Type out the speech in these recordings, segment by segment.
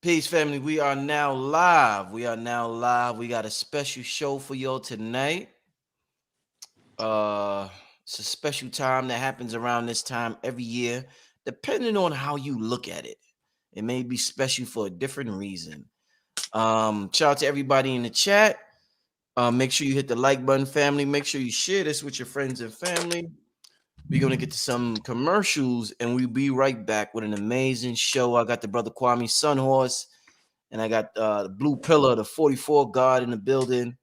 Peace, family. We are now live. We are now live. We got a special show for y'all tonight. Uh, it's a special time that happens around this time every year, depending on how you look at it. It may be special for a different reason. Shout out to everybody in the chat. Make sure you hit the like button, family. Make sure you share this with your friends and family. We're gonna get to some commercials, and we'll be right back with an amazing show. I got the brother Kwame Sunhorse. And I got the Blue Pillar, the 44 God in the building.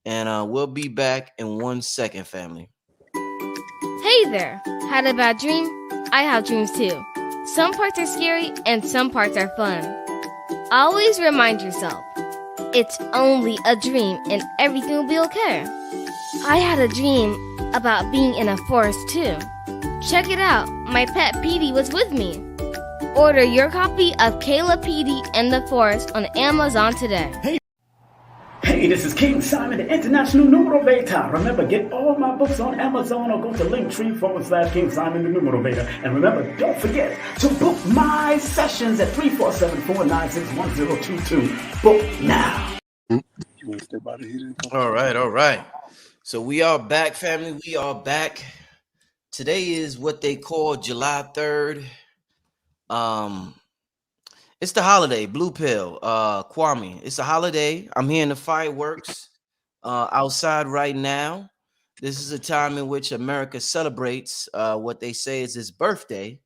And we'll be back in 1 second, family. Hey there! Had a bad dream? I have dreams too. Some parts are scary and some parts are fun. Always remind yourself, it's only a dream and everything will be okay. I had a dream about being in a forest too. Check it out, my pet Petey was with me. Order your copy of Kayla Petey and the Forest on Amazon today. Hey, this is King Simon, the International Numerovator. Remember, get all my books on Amazon or go to Linktree/King Simon, the Numerovator. And remember, don't forget to book my sessions at 347-496-1022. Book now. All right. So we are back, family. We are back. Today is what they call July 3rd. It's the holiday, Blue Pill, Kwame. It's a holiday. I'm hearing the fireworks outside right now. This is a time in which America celebrates what they say is its birthday.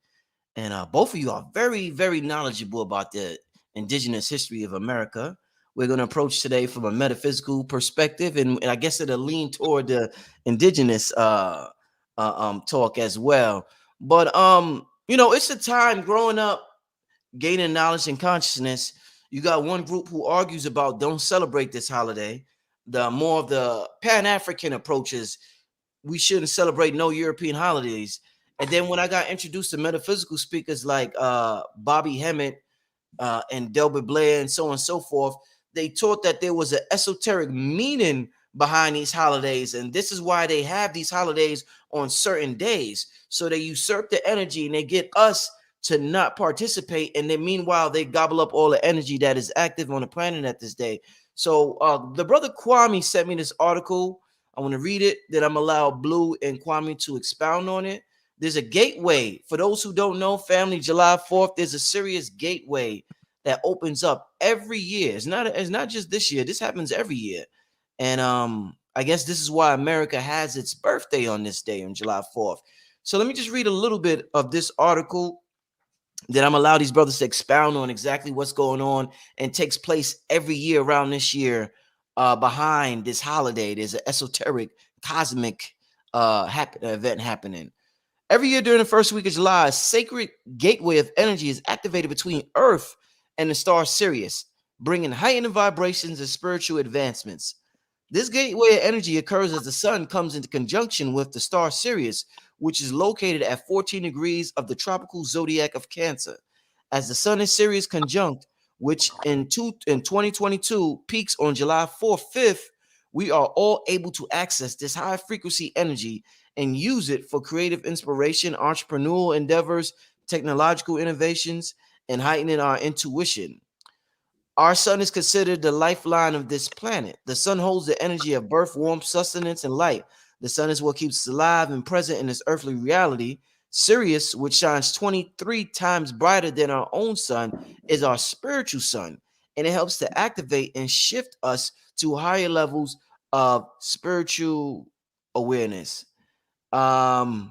And both of you are very, very knowledgeable about the indigenous history of America. We're going to approach today from a metaphysical perspective, and I guess it'll lean toward the indigenous talk as well. But it's a time growing up, gaining knowledge and consciousness. You got one group who argues about don't celebrate this holiday. The more of the Pan-African approaches, we shouldn't celebrate no European holidays. And then when I got introduced to metaphysical speakers like Bobby Hemmett and Delbert Blair and so on and so forth, they taught that there was an esoteric meaning behind these holidays. And this is why they have these holidays on certain days. So they usurp the energy and they get us to not participate. And then meanwhile, they gobble up all the energy that is active on the planet at this day. So the brother Kwame sent me this article. I want to read it. Then I'm allow Blue and Kwame to expound on it. There's a gateway. For those who don't know, family, July 4th, there's a Sirius gateway that opens up every year. It's not just this year. This happens every year. And I guess this is why America has its birthday on this day, on July 4th. So let me just read a little bit of this article. Then I'm allow these brothers to expound on exactly what's going on and takes place every year around this year behind this holiday. There's an esoteric, cosmic event happening. Every year during the first week of July, a sacred gateway of energy is activated between Earth and the star Sirius, bringing heightened vibrations and spiritual advancements. This gateway of energy occurs as the sun comes into conjunction with the star Sirius, which is located at 14 degrees of the tropical zodiac of Cancer. As the sun and Sirius conjunct, which in 2022 peaks on July 4th, 5th, we are all able to access this high frequency energy and use it for creative inspiration, entrepreneurial endeavors, technological innovations, and heightening our intuition. Our sun is considered the lifeline of this planet. The sun holds the energy of birth, warmth, sustenance, and light. The sun is what keeps us alive and present in this earthly reality. Sirius, which shines 23 times brighter than our own sun, is our spiritual sun, and it helps to activate and shift us to higher levels of spiritual awareness. I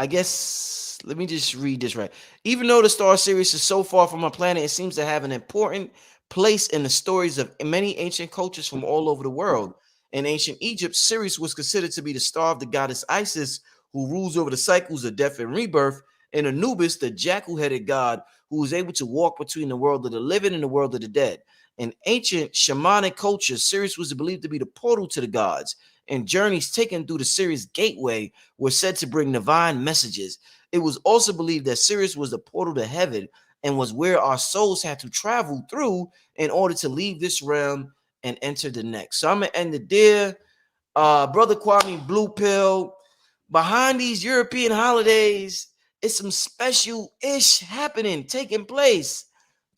guess let me just read this right. Even though the star Sirius is so far from our planet, it seems to have an important place in the stories of many ancient cultures from all over the world. In ancient Egypt, Sirius was considered to be the star of the goddess Isis, who rules over the cycles of death and rebirth. In Anubis, the jackal-headed god who is able to walk between the world of the living and the world of the dead. In ancient shamanic cultures, Sirius was believed to be the portal to the gods, and journeys taken through the Sirius gateway were said to bring divine messages. It was also believed that Sirius was the portal to heaven and was where our souls had to travel through in order to leave this realm and enter the next. So I'm going to end it there. Brother Kwame, Blue Pill, behind these European holidays, it's some special-ish happening, taking place.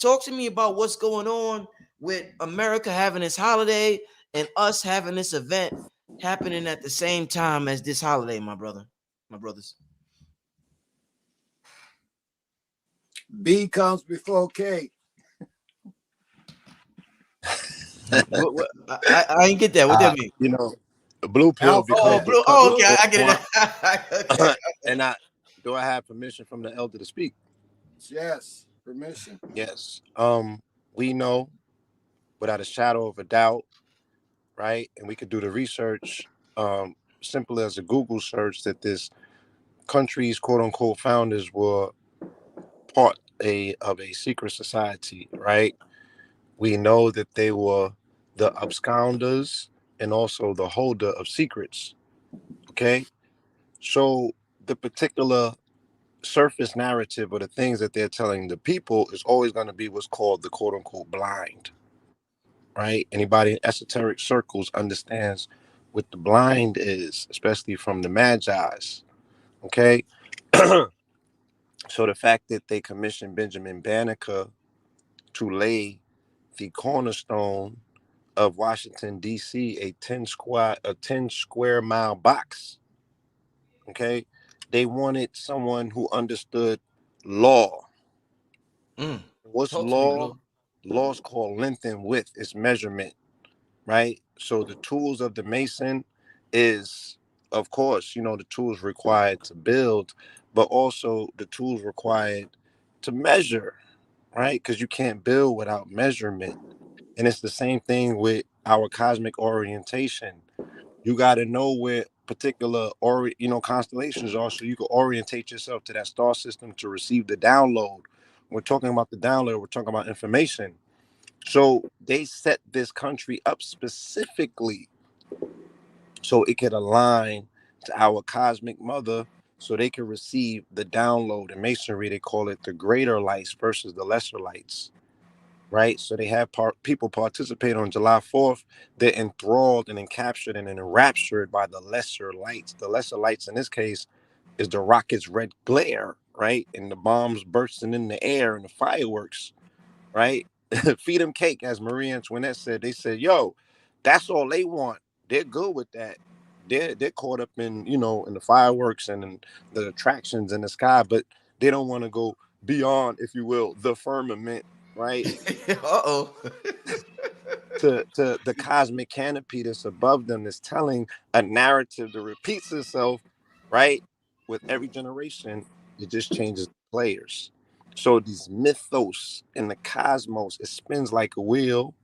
Talk to me about what's going on with America having this holiday and us having this event happening at the same time as this holiday, my brother, my brothers. B comes before K. I ain't get that. What that mean? You know, blue pill Alphabet. Oh, becomes blue. the Oh, Blue. okay. I get one. it. Okay. And do I have permission from the elder to speak? Yes. Permission. Yes. We know without a shadow of a doubt, right? And we could do the research, simple as a Google search, that this country's quote unquote founders were part of a secret society, right? We know that they were the absconders and also the holder of secrets. Okay. So the particular surface narrative or the things that they're telling the people is always going to be what's called the quote unquote blind, right? Anybody in esoteric circles understands what the blind is, especially from the magi's. Okay. So the fact that they commissioned Benjamin Banneker to lay the cornerstone of Washington D.C., a 10 square mile box. Okay, they wanted someone who understood law. Mm. What's Talk to me, law? Blue. Law's called length and width. It's measurement, right? So the tools of the mason is, of course, the tools required to build, but also the tools required to measure, right? Because you can't build without measurement. And it's the same thing with our cosmic orientation. You got to know where particular constellations are, so you can orientate yourself to that star system to receive the download. We're talking about the download. We're talking about information. So they set this country up specifically so it could align to our cosmic mother, so they can receive the download. In masonry, they call it the greater lights versus the lesser lights, right? So they have people participate on July 4th. They're enthralled and encaptured and enraptured by the lesser lights. The lesser lights in this case is the rocket's red glare, right? And the bombs bursting in the air and the fireworks, right? Feed them cake, as Marie Antoinette said. They said, "Yo, that's all they want. They're good with that. They're caught up in in the fireworks and in the attractions in the sky, but they don't want to go beyond, if you will, the firmament, right? Uh-oh. To the cosmic canopy that's above them, that's telling a narrative that repeats itself, right? With every generation, it just changes the players. So these mythos in the cosmos, it spins like a wheel,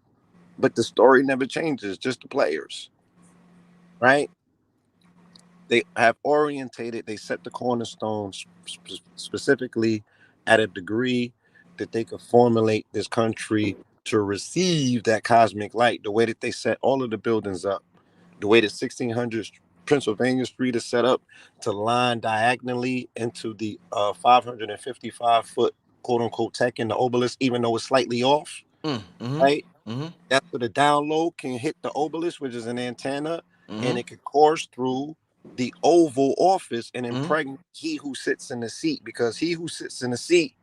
but the story never changes, just the players, right? They have orientated, they set the cornerstones specifically at a degree that they could formulate this country to receive that cosmic light. The way that they set all of the buildings up, the way the 1600s Pennsylvania Street is set up to line diagonally into the 555-foot quote unquote tech in the obelisk, even though it's slightly off, Mm-hmm. right? Mm-hmm. That's where the download can hit the obelisk, which is an antenna, and Mm-hmm. it can course through the oval office and Mm-hmm. impregnate he who sits in the seat, because he who sits in the seat,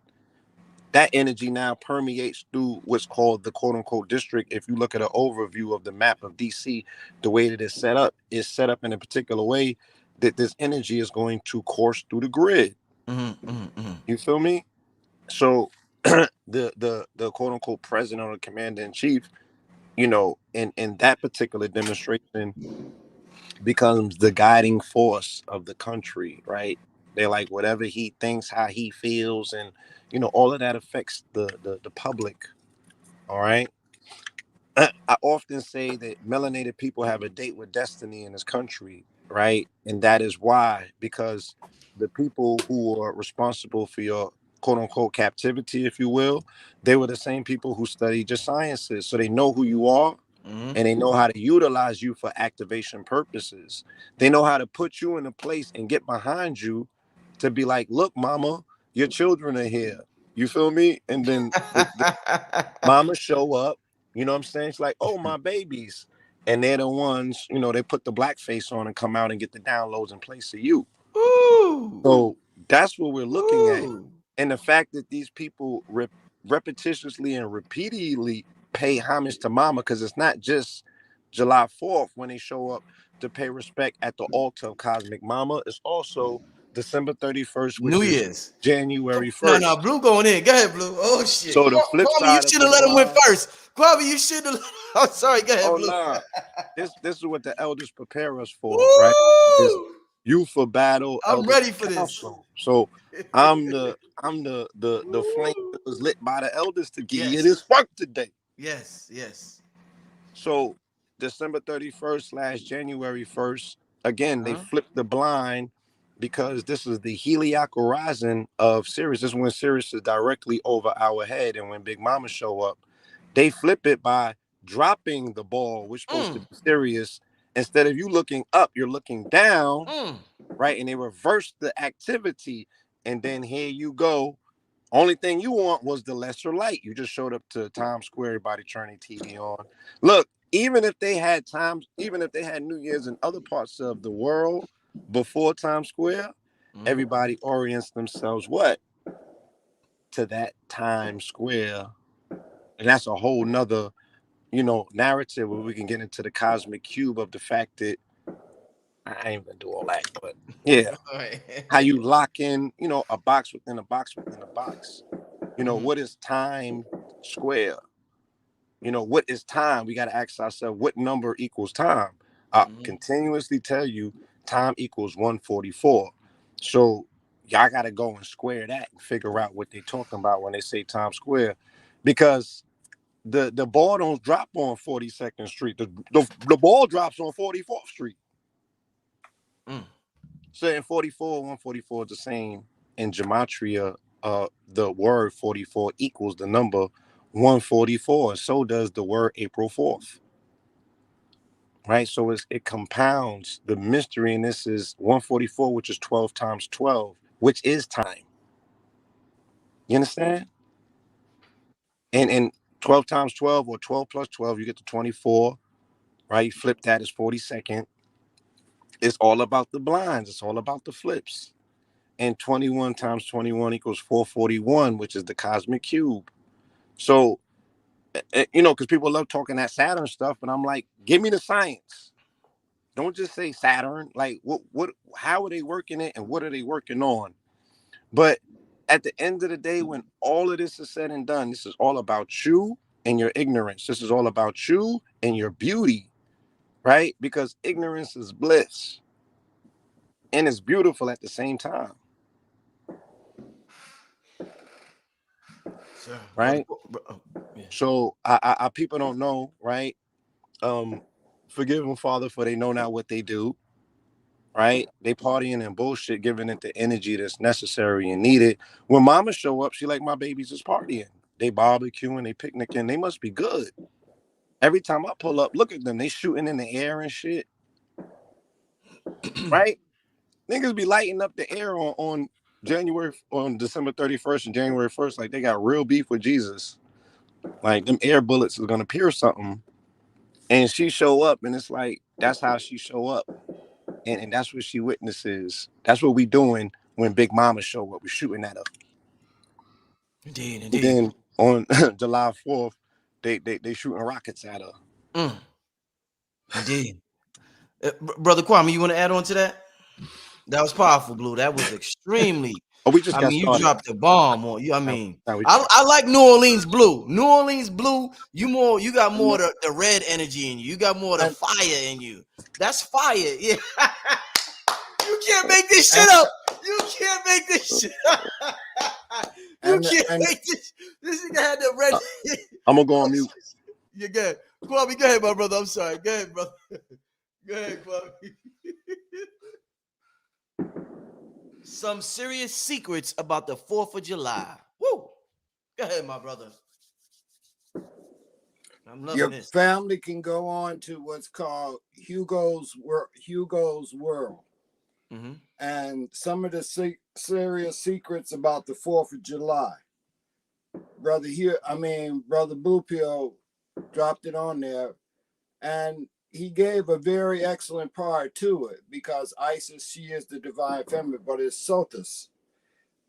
that energy now permeates through what's called the quote unquote district. If you look at an overview of the map of DC, the way that it's set up is set up in a particular way that this energy is going to course through the grid. Mm-hmm. Mm-hmm. You feel me? So the quote unquote president or commander in chief, in that particular demonstration, becomes the guiding force of the country, right? They're like, whatever he thinks, how he feels, and all of that affects the public. All right. I often say that melanated people have a date with destiny in this country, right? And that is why, because the people who are responsible for your quote unquote captivity, if you will, they were the same people who studied your sciences. So they know who you are, Mm-hmm. and they know how to utilize you for activation purposes. They know how to put you in a place and get behind you to be like, look, mama, your children are here. You feel me? And then the mama show up, you know what I'm saying? It's like, oh, my babies. And they're the ones, they put the black face on and come out and get the downloads in place of you. Ooh. So that's what we're looking at. Ooh. And the fact that these people repetitiously and repeatedly pay homage to Mama, because it's not just July 4th when they show up to pay respect at the altar of Cosmic Mama. It's also December 31st, which New is Year's. January No, 1st. no, Blue going in. Go ahead, Blue. Oh shit, So the flip Kwame, you side of should the have let him win blind, first. Kwame, you should have. I'm sorry. Go ahead, oh Blue. nah, this is what the elders prepare us for, right? Is Woo! youth for battle, I'm elders ready for for this. counsel. So I'm the flame that was lit by the elders to give you Yes, this work today. yes, yes. So December 31st / January 1st, again, they Huh? flipped the blind because this is the helioc horizon of Sirius. This is when Sirius is directly over our head. And when Big Mama show up, they flip it by dropping the ball, which is supposed to Mm, be Sirius. Instead of you looking up, you're looking down, mm. right? And they reverse the activity. And then here you go. Only thing you want was the lesser light. You just showed up to Times Square, everybody turning TV on. Look, even if they had New Year's in other parts of the world before Times Square, Mm. everybody orients themselves what? To that Times Square. And that's a whole nother, narrative where we can get into the cosmic cube of the fact that I ain't gonna do all that, but yeah, All right. how you lock in, a box within a box within a box. Mhm, What is time square? What is time? We got to ask ourselves what number equals time. I mhm. continuously tell you time equals 144. So y'all got to go and square that and figure out what they're talking about when they say Times Square, because the ball don't drop on 42nd Street. The ball drops on 44th Street. Mm. So in 44, 144 is the same in gematria. The word 44 equals the number 144. So does the word April 4th. Right? So it compounds. The mystery in this is 144, which is 12 times 12, which is time. You understand? And 12 times 12, or 12 plus 12, you get to 24. Right? You flip that as 42nd. It's all about the blinds. It's all about the flips. And 21 times 21 equals 441, which is the cosmic cube. So, because people love talking that Saturn stuff, and I'm like, give me the science. Don't just say Saturn. Like, how are they working it, and what are they working on? But at the end of the day, when all of this is said and done, this is all about you and your ignorance. This is all about you and your beauty, right? Because ignorance is bliss, and it's beautiful at the same time, Sir, brother. right? Oh, yeah. So I people don't know, right? Forgive them, Father, for they know not what they do, right? They partying and bullshit, giving it the energy that's necessary and needed. When mama show up, she like, my babies is partying. They barbecuing, they picnicking, they must be good. Every time I pull up, look at them, they shooting in the air and shit, right? Niggas be lighting up the air on December 31st and January 1st, like they got real beef with Jesus. Like them air bullets is gonna pierce something. And she show up, and it's like, that's how she show up. And that's what she witnesses. That's what we doing when Big Mama show up. We shooting at her. Indeed, And indeed. then on July 4th, they shooting rockets at her. Mm, indeed. Brother Kwame, you want to add on to that? That was powerful, Blue. That was extremely. Oh, we just I got mean, you started. dropped the bomb on you. I Now, mean, now we just I like New Orleans Blue. New Orleans Blue. You got more And, of the red energy in you. You got more of the and, fire in you. That's fire. Yeah. You can't make this and, shit up. You can't make this shit up. You and, can't and make this. This nigga had the red. I'm gonna go on mute. You good. Kwame, go ahead, my brother. I'm sorry. Go ahead, brother. Go ahead, Kwame. Some serious secrets about the 4th of July. Woo! Go ahead, my brother. I'm loving your this. family can go on to what's called Hugo's World. Mm-hmm. And some of the serious secrets about the 4th of July. Brother Blue Pill dropped it on there, and he gave a very excellent part to it, because Isis, she is the divine feminine, but it's Sotus.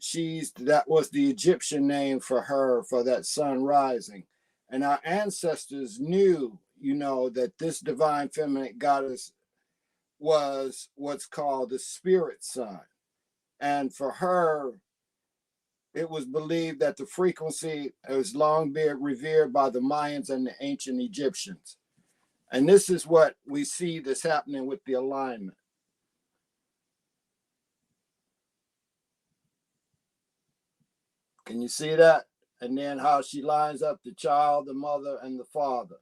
that was the Egyptian name for her, for that sun rising. And our ancestors knew, that this divine feminine goddess was what's called the spirit sun. And for her, it was believed that the frequency has long been revered by the Mayans and the ancient Egyptians. And this is what we see that's happening with the alignment. Can you see that? And then how she lines up the child, the mother, and the father.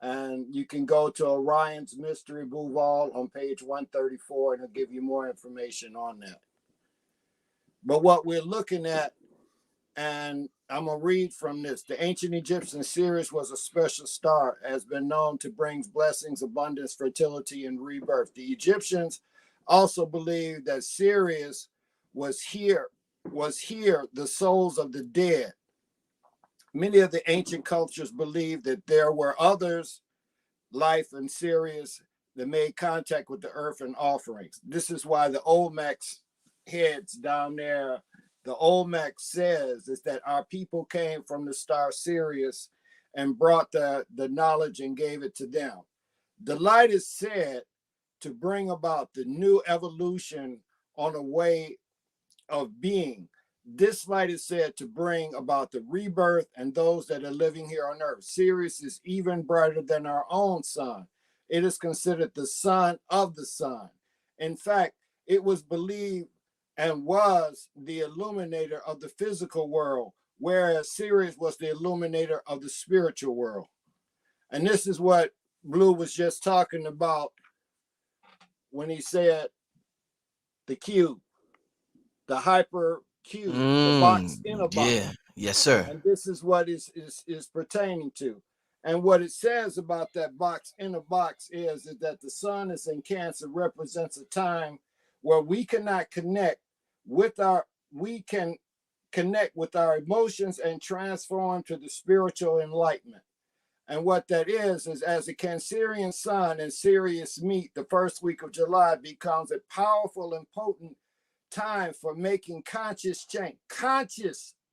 And you can go to Orion's Mystery Bouval on page 134, and it'll give you more information on that. But what we're looking at, and I'm going to read from this. The ancient Egyptian Sirius was a special star, has been known to bring blessings, abundance, fertility, and rebirth. The Egyptians also believed that Sirius was here, the souls of the dead. Many of the ancient cultures believed that there were others, life and Sirius, that made contact with the earth and offerings. This is why the Olmecs heads down there, the Olmec says is that our people came from the star Sirius and brought the knowledge and gave it to them. The light is said to bring about the new evolution on a way of being. This light is said to bring about the rebirth and those that are living here on earth. Sirius is even brighter than our own sun. It is considered the son of the sun. In fact, it was believed and was the illuminator of the physical world, whereas Sirius was the illuminator of the spiritual world. And this is what Blue was just talking about when he said the cube, the hyper cube, the box in a box. Yeah, yes, sir. And this is what is pertaining to. And what it says about that box in a box is that the sun is in Cancer, represents a time where we cannot connect with we can connect with our emotions and transform to the spiritual enlightenment. And what that is as a Cancerian sun and Sirius meet, the first week of July becomes a powerful and potent time for making conscious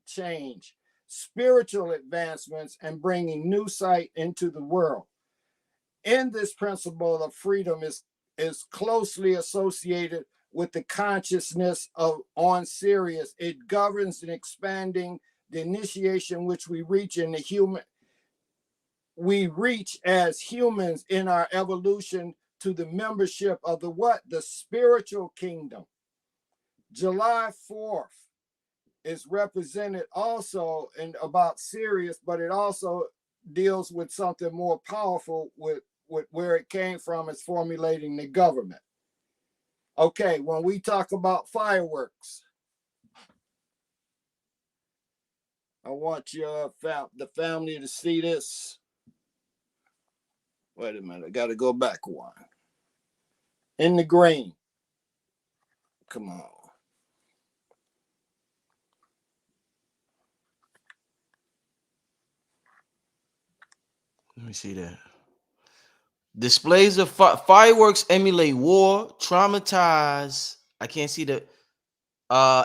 change, spiritual advancements, and bringing new sight into the world. In this principle of freedom is closely associated with the consciousness of on Sirius. It governs and expanding the initiation which we reach as humans in our evolution to the membership of the spiritual kingdom. July 4th is represented also in about Sirius, but it also deals with something more powerful with where it came from as formulating the government. Okay, when we talk about fireworks, I want the family to see this. Wait a minute, I got to go back one. In the green. Come on. Let me see that. Displays of fireworks emulate war, traumatize. I can't see the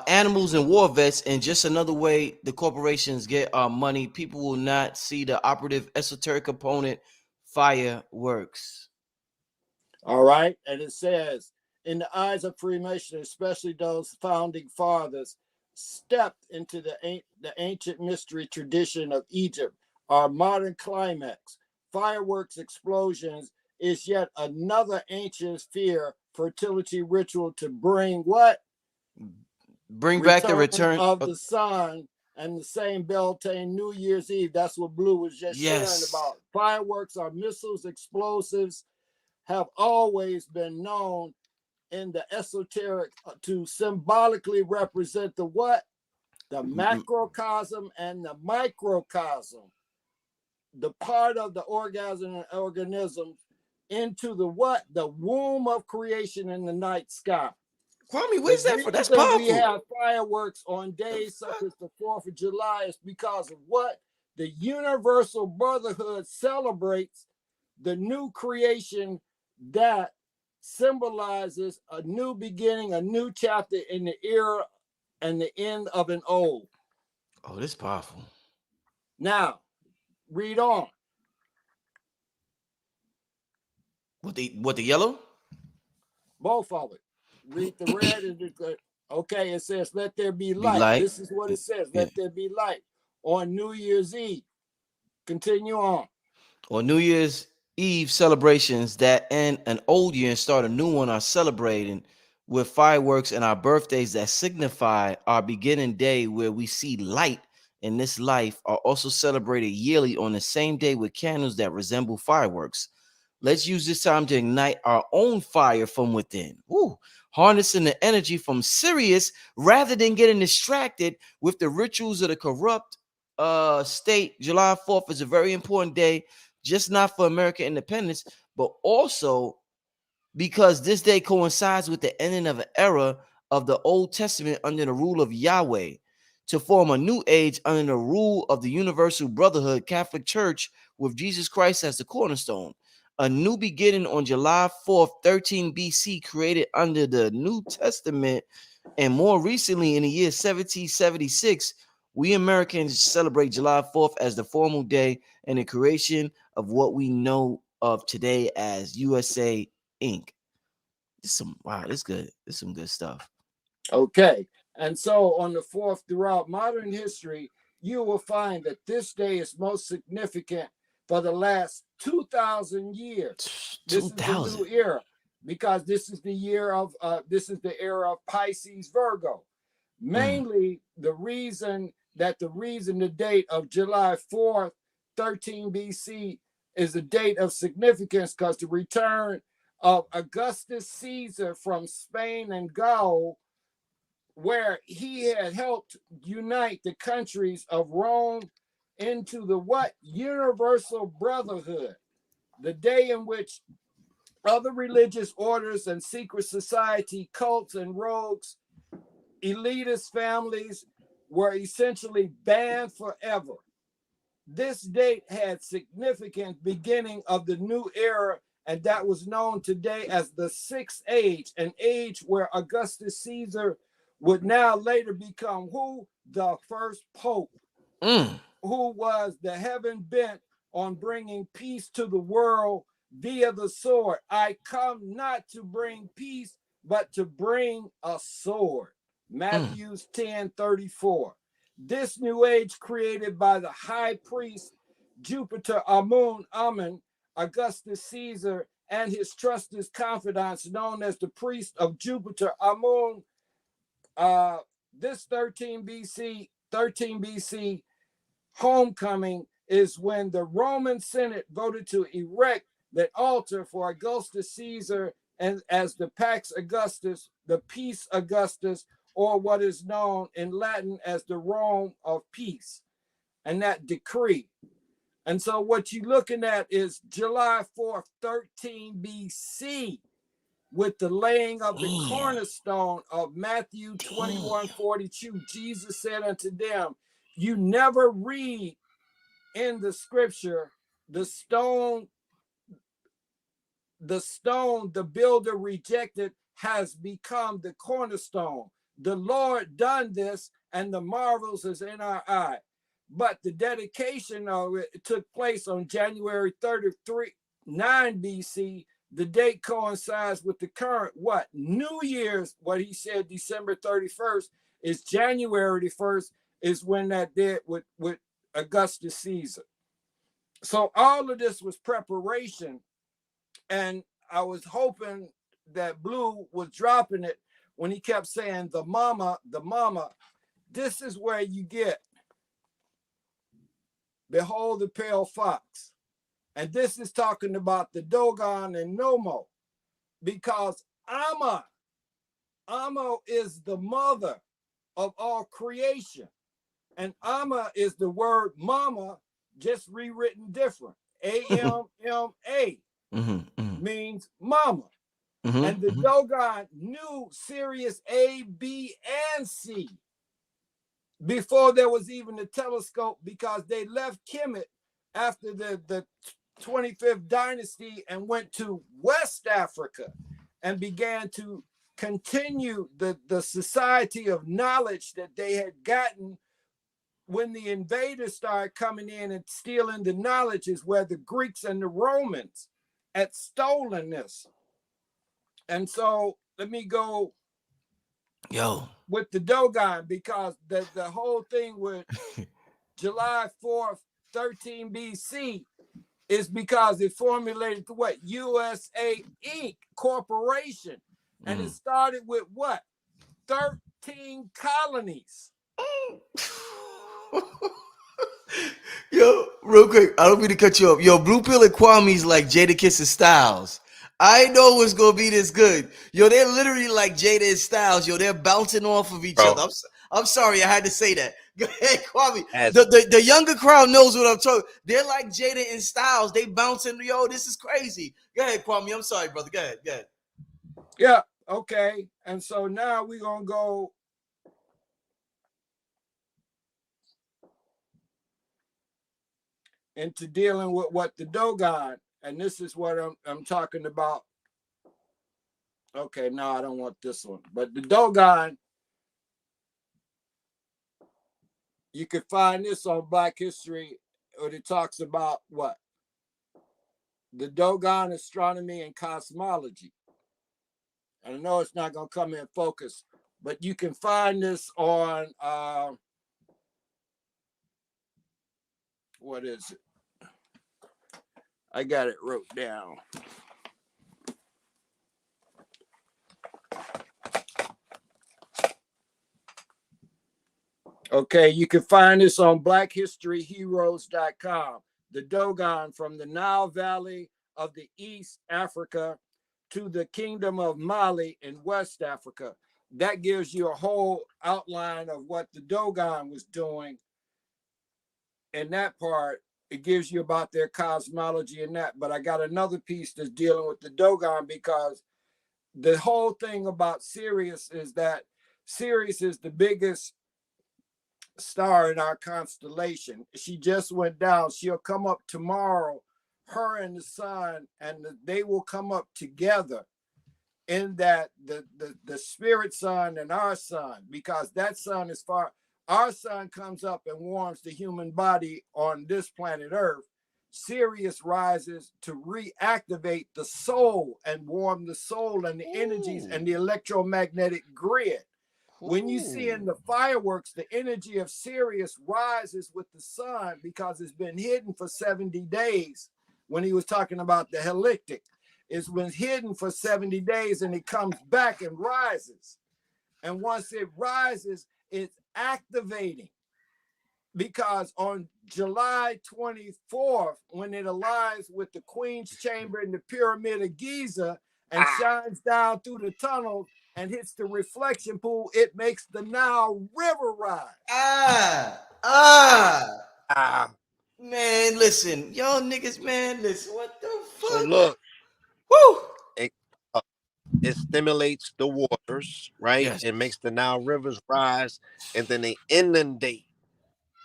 animals and war vets, and just another way the corporations get our money. People will not see the operative esoteric component, fireworks. All right, and it says, in the eyes of Freemasons, especially those founding fathers, stepped into the ancient mystery tradition of Egypt, our modern climax. Fireworks explosions is yet another ancient sphere fertility ritual to bring what? Bring back the return of the sun, and the same Beltane New Year's Eve. That's what Blue was just sharing about. Fireworks are missiles, explosives, have always been known in the esoteric to symbolically represent the what? The macrocosm and the microcosm. The part of the organism into the what? The womb of creation in the night sky. Kwame, where's that for? That's powerful. We have fireworks on days such as the 4th of July is because of what? The universal brotherhood celebrates the new creation that symbolizes a new beginning, a new chapter in the era and the end of an O. Oh, this is powerful. Now, read on. What the yellow? Both of it. Read the red and the good. Okay, it says, let there be Be light. light. This is what it says. Yeah. Let there be light on New Year's Eve. Continue on. On New Year's Eve celebrations that end an old year and start a new one are celebrating with fireworks, and our birthdays that signify our beginning day where we see light in this life are also celebrated yearly on the same day with candles that resemble fireworks. Let's use this time to ignite our own fire from within. Woo. Harnessing the energy from Sirius rather than getting distracted with the rituals of the corrupt state. July 4th is a very important day, just not for American independence, but also because this day coincides with the ending of an era of the Old Testament under the rule of Yahweh to form a new age under the rule of the Universal Brotherhood Catholic Church with Jesus Christ as the cornerstone. A new beginning on July 4th, 13 BC, created under the New Testament, and more recently in the year 1776, we Americans celebrate July 4th as the formal day and the creation of what we know of today as USA Inc. This is good. This is some good stuff. Okay. And so on the 4th, throughout modern history, you will find that this day is most significant for the last 2,000 years. This is the new era because this is the year of the era of Pisces Virgo. Mainly the reason the date of July 4th, 13 BC is a date of significance because the return of Augustus Caesar from Spain and Gaul, where he had helped unite the countries of Rome into the Universal Brotherhood, the day in which other religious orders and secret society, cults and rogues, elitist families were essentially banned forever. This date had significant beginning of the new era, and that was known today as the Sixth Age, an age where Augustus Caesar would now later become who? The first pope, who was the heaven bent on bringing peace to the world via the sword. I come not to bring peace, but to bring a sword. Matthew 10:34. This new age created by the high priest Jupiter Amun, Augustus Caesar, and his trusted confidants known as the priest of Jupiter Amun. This 13 BC homecoming is when the Roman Senate voted to erect that altar for Augustus Caesar and as the Pax Augustus, the Peace Augustus, or what is known in Latin as the Rome of Peace, and that decree. And so what you're looking at is July 4th, 13 BC, with the laying of the cornerstone of Matthew 21:42. Jesus said unto them, you never read in the scripture, the stone the builder rejected has become the cornerstone. The Lord done this, and the marvels is in our eye. But the dedication of it took place on January 9 BC. The date coincides with the current New Year's, what he said, December 31st, is January 1st, is when that did with Augustus Caesar. So all of this was preparation. And I was hoping that Blue was dropping it when he kept saying the mama. This is where you get behold the pale fox. And this is talking about the Dogon and Nomo, because Amma is the mother of all creation. And Amma is the word mama, just rewritten different. A-M-M-A means mama. And the Dogon knew Sirius A, B, and C before there was even a telescope, because they left Kemet after the 25th dynasty and went to West Africa and began to continue the society of knowledge that they had gotten when the invaders started coming in and stealing the knowledge, is where the Greeks and the Romans had stolen this. And so let me go with the Dogon, because the whole thing with July 4th, 13 BC is because it formulated the what? USA Inc. Corporation. And it started with what? 13 colonies. Yo, real quick, I don't mean to cut you off. Yo, Blue Pill and Kwame's like Jadakiss and Styles. I know it's gonna be this good. Yo, they're literally like Jada and Styles. Yo, they're bouncing off of each other. I'm sorry, I had to say that. Go ahead, Kwame. The younger crowd knows what I'm talking. They're like Jada and Styles. They bouncing. Yo, this is crazy. Go ahead, Kwame. I'm sorry, brother. Go ahead. Go ahead. Yeah. Okay. And so now we're gonna go into dealing with what the Dogon, and this is what I'm talking about. Okay, no, I don't want this one. But the Dogon, you can find this on Black History, where it talks about what? The Dogon astronomy and cosmology. And I know it's not going to come in focus, but you can find this on, what is it? I got it wrote down. Okay, you can find this on blackhistoryheroes.com. The Dogon, from the Nile Valley of the East Africa to the Kingdom of Mali in West Africa. That gives you a whole outline of what the Dogon was doing in that part. It gives you about their cosmology and that. But I got another piece that's dealing with the Dogon, because the whole thing about Sirius is that Sirius is the biggest star in our constellation. She just went down. She'll come up tomorrow, her and the sun, and they will come up together, in that the spirit sun and our sun, because that sun is far. Our sun comes up and warms the human body on this planet Earth. Sirius rises to reactivate the soul and warm the soul and the energies and the electromagnetic grid. When you see in the fireworks, the energy of Sirius rises with the sun, because it's been hidden for 70 days. When he was talking about the ecliptic, it's been hidden for 70 days, and it comes back and rises. And once it rises, it's activating, because on July 24th, when it aligns with the Queen's Chamber in the Pyramid of Giza and shines down through the tunnel and hits the reflection pool, it makes the Nile River rise. Man, listen, y'all niggas, man, listen, what the fuck? So look, woo, it stimulates the waters, right? yes. It makes the Nile rivers rise, and then they inundate,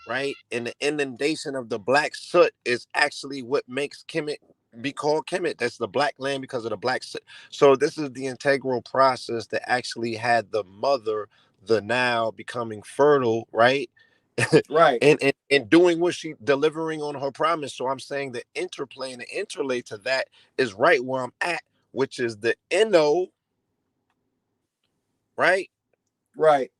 right? And the inundation of the black soot is actually what makes Kemet be called Kemet. That's the black land, because of the black soot. So this is the integral process that actually had the mother, the Nile, becoming fertile, right? Right. and doing what she delivering on her promise. So I'm saying the interplay and the interlay to that is right where I'm at, which is the NO, right? Right.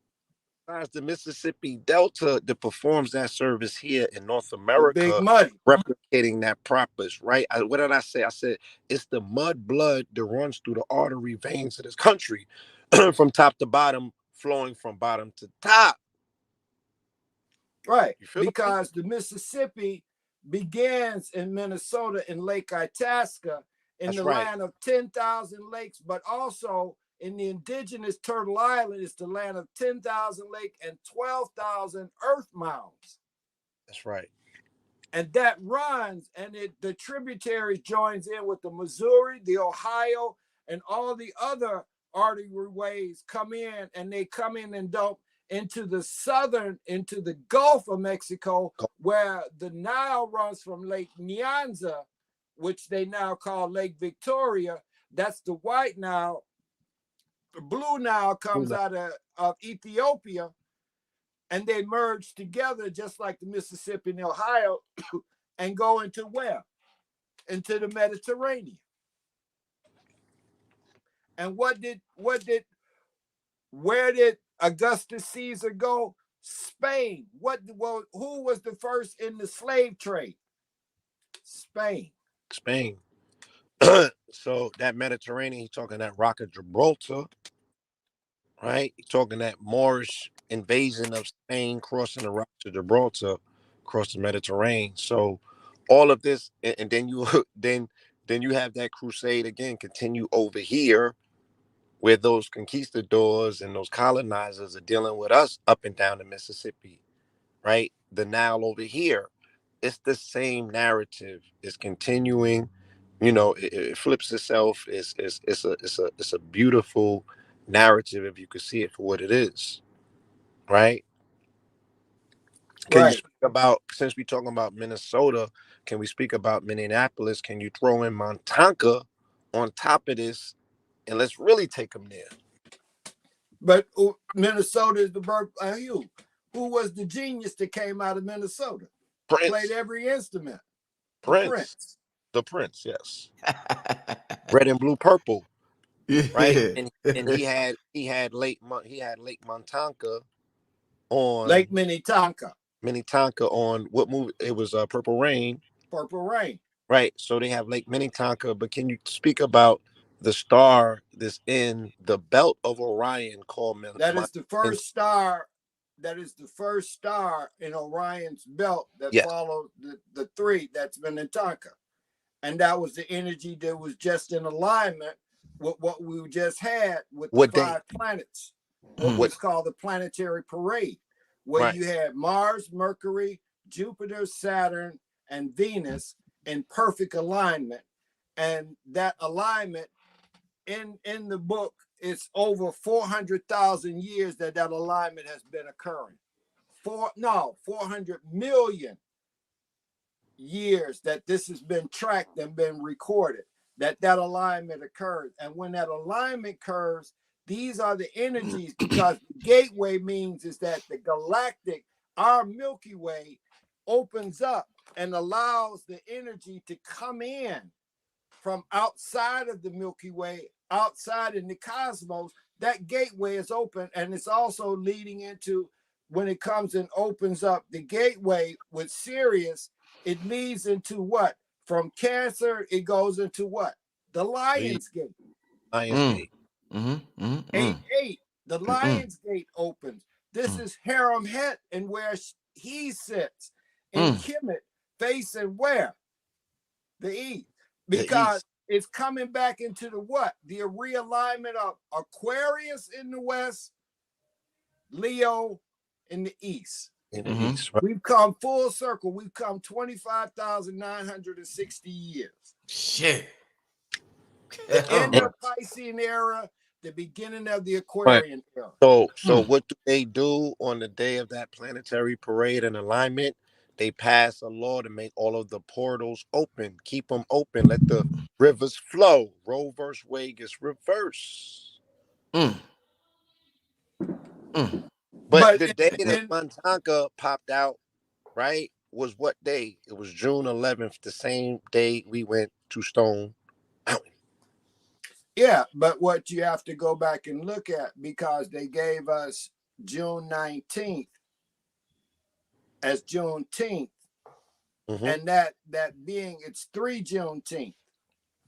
The Mississippi Delta that performs that service here in North The Big America, Muddy. replicating that purpose, right? What did I say? I said it's the mud blood that runs through the artery veins of this country, from top to bottom, flowing from bottom to top. Right. You feel Because the Mississippi begins in Minnesota in Lake Itasca, in the land of 10,000 lakes, but also in the indigenous Turtle Island is the land of 10,000 lakes and 12,000 earth mounds. That's right. And that runs, and the tributaries joins in with the Missouri, the Ohio, and all the other artery ways come in, and they come in and dump into the Gulf of Mexico, where the Nile runs from Lake Nyanza, which they now call Lake Victoria. That's the White Nile. Blue Nile comes Blue out of Ethiopia, and they merge together just like the Mississippi and Ohio, and go into where? Into the Mediterranean. And where did Augustus Caesar go? Spain. Who was the first in the slave trade? Spain. Spain. So that Mediterranean, he's talking that Rock of Gibraltar, right? He's talking that Moorish invasion of Spain, crossing the Rock of Gibraltar, across the Mediterranean. So all of this, and then you then you have that crusade again continue over here, where those conquistadors and those colonizers are dealing with us up and down the Mississippi, right? The Nile over here, it's the same narrative. It's continuing. It flips itself. It's a beautiful narrative if you could see it for what it is, right? Can you Right. speak about, since we're talking about Minnesota, can we speak about Minneapolis? Can you throw in Montanka on top of this, and let's really take them there? But Minnesota is the birth of who? Who was the genius that came out of Minnesota? Played Prince, every instrument. The Prince, Prince. the Prince, yes. Red and blue, purple, right? Yeah. And he had Lake Montanka on Lake Minnetonka. Minnetonka on what movie? It was Purple Rain, Purple Rain. right? So they have Lake Minnetonka, but can you speak about the star that's in the belt of Orion called That is the first star. That is the first star in Orion's belt that Yes. follows the three. That's Minnetonka. And that was the energy that was just in alignment with what we just had with What the day? 5 planets. What was called the Planetary Parade, where Right. you had Mars, Mercury, Jupiter, Saturn, and Venus in perfect alignment. And that alignment in the book, it's over 400,000 years that alignment has been occurring. 400 million years that this has been tracked and been recorded, that alignment occurs. And when that alignment occurs, these are the energies, because the gateway means is that the galactic, our Milky Way, opens up and allows the energy to come in from outside of the Milky Way, outside in the cosmos. That gateway is open, and it's also leading into, when it comes and opens up the gateway with Sirius, it leads into what? From Cancer, it goes into what? The Lion's Gate. Lions Gate. 8-8. The Lion's Gate opens. This is Harem Het, and where he sits in Kemet, facing where? The east. Because it's coming back into the what? The realignment of Aquarius in the west, Leo in the east. In the east, right? We've come full circle. We've come 25,960 years. Shit. The end of Piscean era, the beginning of the Aquarian era. So what do they do on the day of that planetary parade and alignment? They pass a law to make all of the portals open, keep them open, let the rivers flow. Roe versus Wade gets reversed. But the day that Montanka popped out, right, was what day? It was June 11th, the same day we went to Stone Mountain. Yeah, but what you have to go back and look at, because they gave us June 19th as Juneteenth, and that being, it's 3 Juneteenth.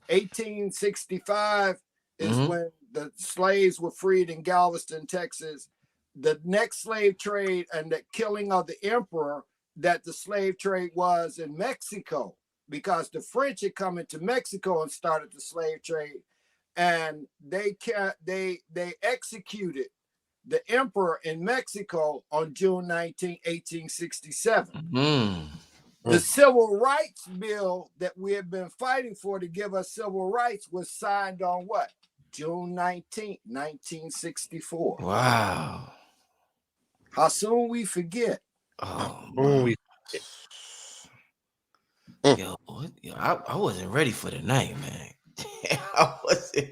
1865 is when the slaves were freed in Galveston, Texas. The next slave trade and the killing of the emperor, that the slave trade was in Mexico, because the French had come into Mexico and started the slave trade, and they executed the emperor in Mexico on June 19, 1867. The Civil Rights Bill that we have been fighting for to give us civil rights was signed on what? June 19, 1964. Wow. How soon we forget? Oh, We Yo, I wasn't ready for the night, man. I wasn't.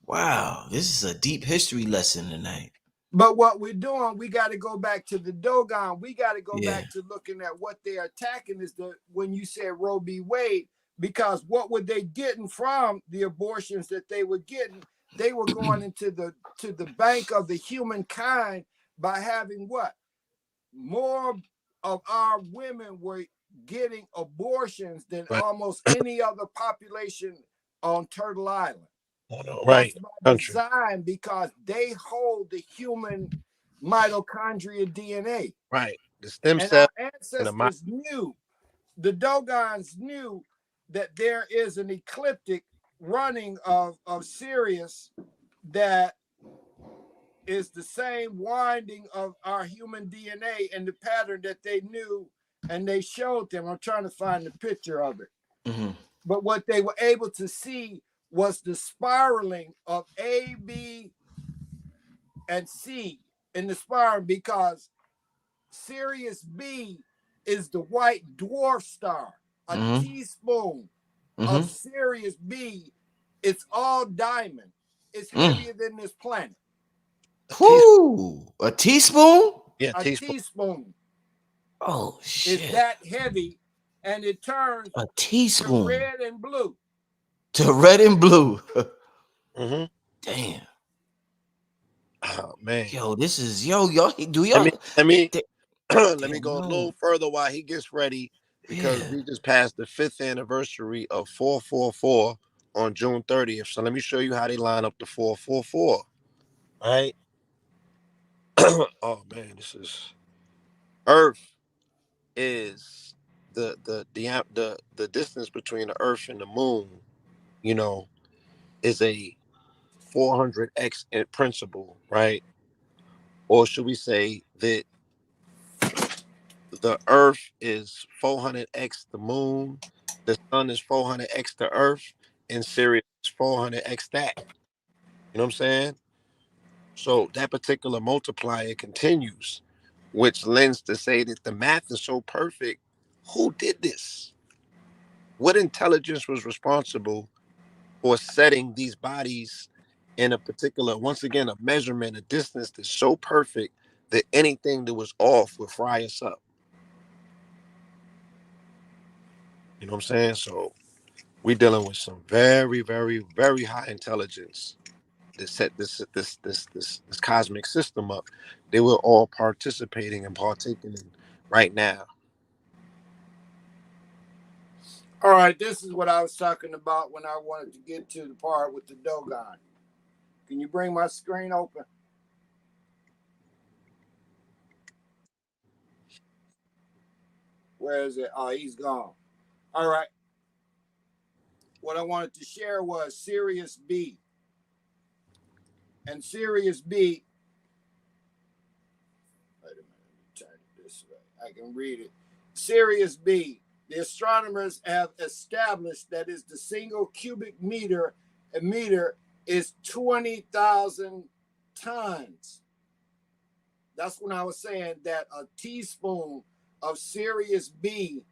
Wow, this is a deep history lesson tonight. But what we're doing, we got to go back to the Dogon. We got to go Yeah. back to looking at what they're attacking is when you said Roe v. Wade, because what were they getting from the abortions that they were getting? They were going into the bank of the humankind by having what? More of our women were getting abortions than Right. almost any other population on Turtle Island. Right. That's by Country. design because they hold the human mitochondria DNA. Right. The stem And cell our and the mind. ancestors knew, the Dogons knew that there is an ecliptic running of Sirius that is the same winding of our human DNA and the pattern that they knew and they showed them. I'm trying to find the picture of it. Mm-hmm. But what they were able to see was the spiraling of A, B, and C in the spiral because Sirius B is the white dwarf star. A Mm-hmm. teaspoon Mm-hmm. of Sirius B, it's all diamond. It's Mm. heavier than this planet. A teaspoon. Whoo! A teaspoon? Yeah, A teaspoon. teaspoon Oh is shit! that heavy, and it turns A to teaspoon red and blue. to red and blue. Mm-hmm. Damn. Oh man. Yo, this is y'all do Let y'all me let me th- let me damn go a little no. further while he gets ready because Yeah. we just passed the 5th anniversary of 444 on June 30th. So let me show you how they line up the 444. Right? Oh man, this is Earth is the distance between the Earth and the Moon, you know, is a 400x in principle, right? Or should we say that the Earth is 400x the Moon, the Sun is 400x the Earth, and Sirius is 400x that. You know what I'm saying? So that particular multiplier continues, which lends to say that the math is so perfect. Who did this? What intelligence was responsible for setting these bodies in a particular, once again, a measurement, a distance that's so perfect that anything that was off would fry us up? You know what I'm saying? So we're dealing with some very, very, very high intelligence that set this cosmic system up. They were all participating and partaking in right now. All right, this is what I was talking about when I wanted to get to the part with the Dogon. Can you bring my screen open? Where is it? Oh, he's gone. All right. What I wanted to share was Sirius B. And Sirius B, wait a minute, let me turn it this way. I can read it. Sirius B, the astronomers have established that is the single cubic meter, a meter is 20,000 tons. That's when I was saying that a teaspoon of Sirius B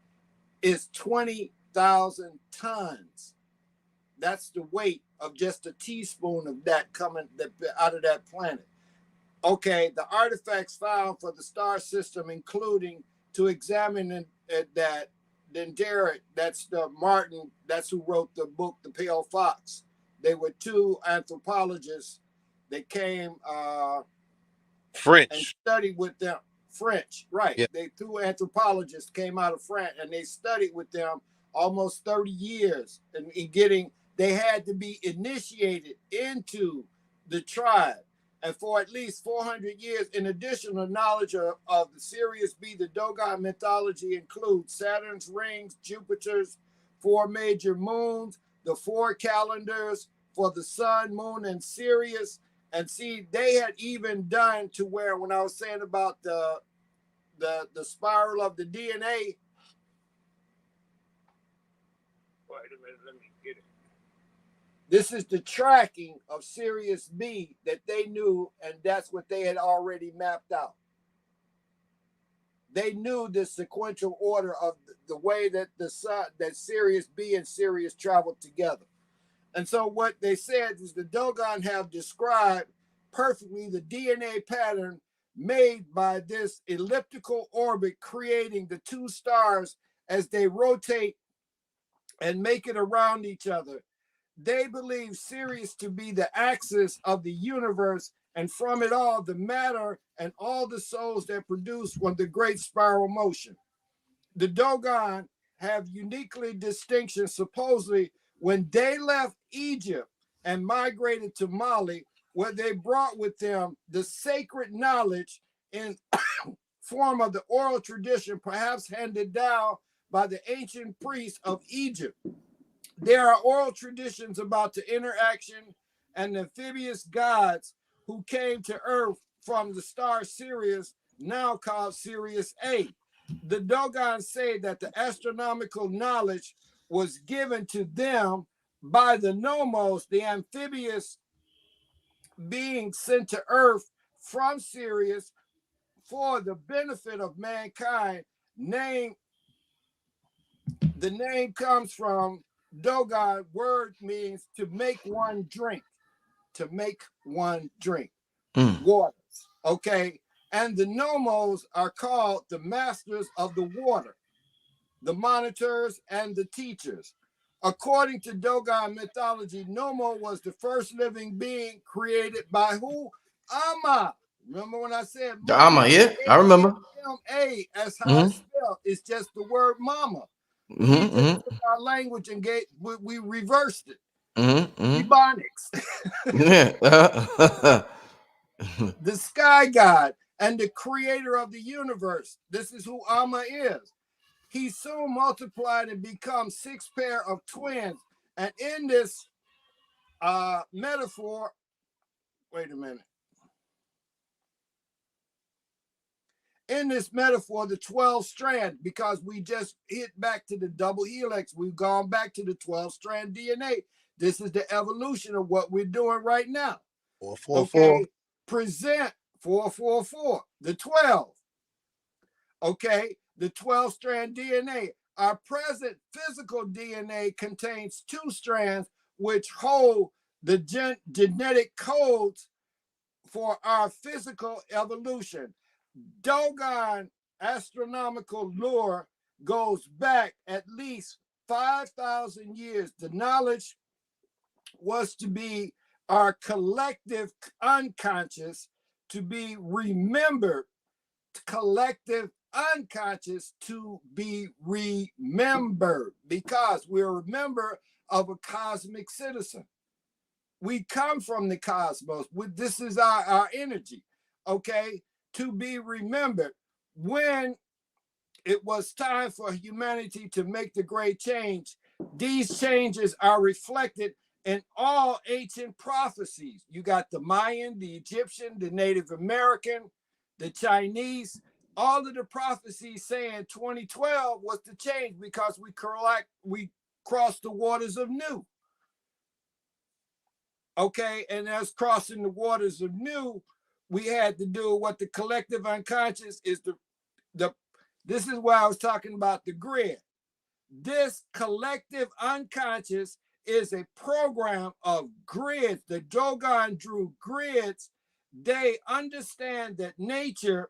is 20,000 tons. That's the weight of just a teaspoon of that coming out of that planet. Okay, the artifacts found for the star system, including to examine that Dendera, that's the Martin, that's who wrote the book, The Pale Fox. They were two anthropologists that came and French. studied with them. French, right. Yeah. They two anthropologists came out of France and they studied with them almost 30 years in getting, they had to be initiated into the tribe. And for at least 400 years, in addition to knowledge of the Sirius B, the Dogon mythology includes Saturn's rings, Jupiter's four major moons, the four calendars for the sun, moon, and Sirius. And see, they had even done to where when I was saying about the spiral of the DNA. Wait a minute, let me get it. This is the tracking of Sirius B that they knew, and that's what they had already mapped out. They knew the sequential order of the way that the sun, that Sirius B and Sirius traveled together. And so what they said is the Dogon have described perfectly the DNA pattern made by this elliptical orbit, creating the two stars as they rotate and make it around each other. They believe Sirius to be the axis of the universe, and from it all, the matter and all the souls that produce when the great spiral motion. The Dogon have uniquely distinction, supposedly, when they left Egypt and migrated to Mali, where they brought with them the sacred knowledge in form of the oral tradition, perhaps handed down by the ancient priests of Egypt. There are oral traditions about the interaction and amphibious gods who came to Earth from the star Sirius, now called Sirius A. The Dogon say that the astronomical knowledge was given to them by the Nomos, the amphibious beings sent to Earth from Sirius for the benefit of mankind. The name comes from Dogon, word means to make one drink, waters, okay? And the Nomos are called the masters of the water, the monitors and the teachers. According to Dogon mythology, Nomo was the first living being created by who? Ama. Remember when I said The mama? Ama, yeah, I remember. A, that's how it's Mm-hmm. spelled. It's just the word mama. We just Mm-hmm. took our language and we reversed it. Mm-hmm. Ebonics. Yeah. The sky god and the creator of the universe. This is who Ama is. He soon multiplied and become 6 pair of twins. And in this metaphor, wait a minute. In this metaphor, the 12 strand, because we just hit back to the double helix, we've gone back to the 12 strand DNA. This is the evolution of what we're doing right now. 444. Okay, present 444, the 12. Okay, the 12 strand DNA. Our present physical DNA contains 2 strands which hold the genetic codes for our physical evolution. Dogon astronomical lore goes back at least 5,000 years. The knowledge was to be our collective unconscious, to be remembered, collective unconscious to be remembered, because we're a member of a cosmic citizen. We come from the cosmos. This is our energy, okay? To be remembered. When it was time for humanity to make the great change, these changes are reflected in all ancient prophecies. You got the Mayan, the Egyptian, the Native American, the Chinese, all of the prophecies saying 2012 was the change because we crossed the waters of new. Okay, and as crossing the waters of new, we had to do what the collective unconscious is this is why I was talking about the grid. This collective unconscious is a program of grids. The Dogon drew grids. They understand that nature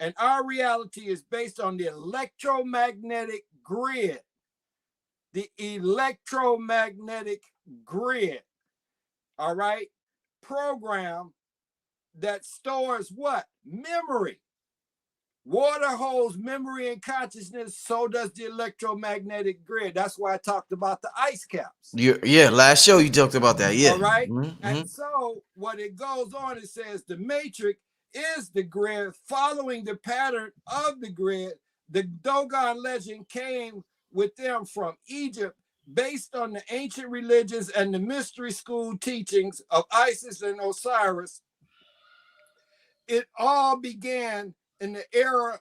and our reality is based on the electromagnetic grid. The electromagnetic grid, all right, program that stores what? Memory. Water holds memory and consciousness, so does the electromagnetic grid. That's why I talked about the ice caps. Yeah, last show you talked about that. Yeah. All right. Mm-hmm. And so what it goes on, it says the matrix is the grid, following the pattern of the grid. The Dogon legend came with them from Egypt, based on the ancient religions and the mystery school teachings of Isis and Osiris. It all began in the era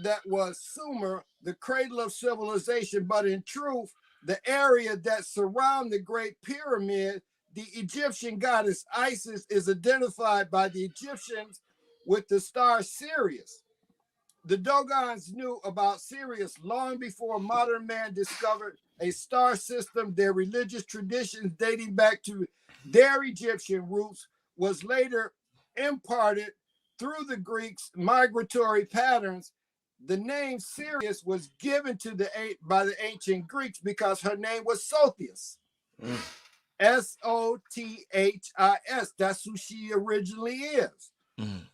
that was Sumer, the cradle of civilization, but in truth, the area that surrounds the Great Pyramid, the Egyptian goddess Isis is identified by the Egyptians with the star Sirius. The Dogons knew about Sirius long before modern man discovered a star system. Their religious traditions dating back to their Egyptian roots was later imparted through the Greeks' migratory patterns. The name Sirius was given to by the ancient Greeks because her name was Sotheus. Mm. Sothis. That's who she originally is.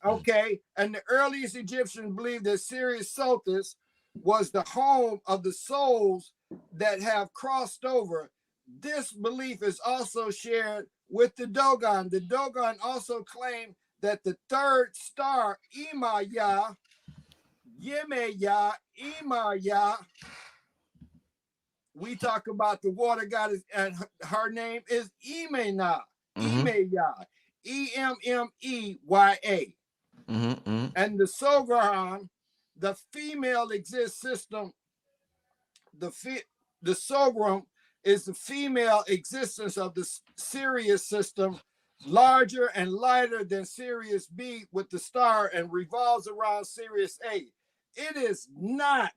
Okay. And the earliest Egyptians believed that Sirius Sothis was the home of the souls that have crossed over. This belief is also shared with the Dogon. The Dogon also claimed that the third star, Imaya, Yemeya, Imaya, we talk about the water goddess, and her name is Imena, Imeya, Emmeya. And the Sogaran, the female exist system, the Sogram is the female existence of the Sirius system, larger and lighter than Sirius B with the star and revolves around Sirius A. It is not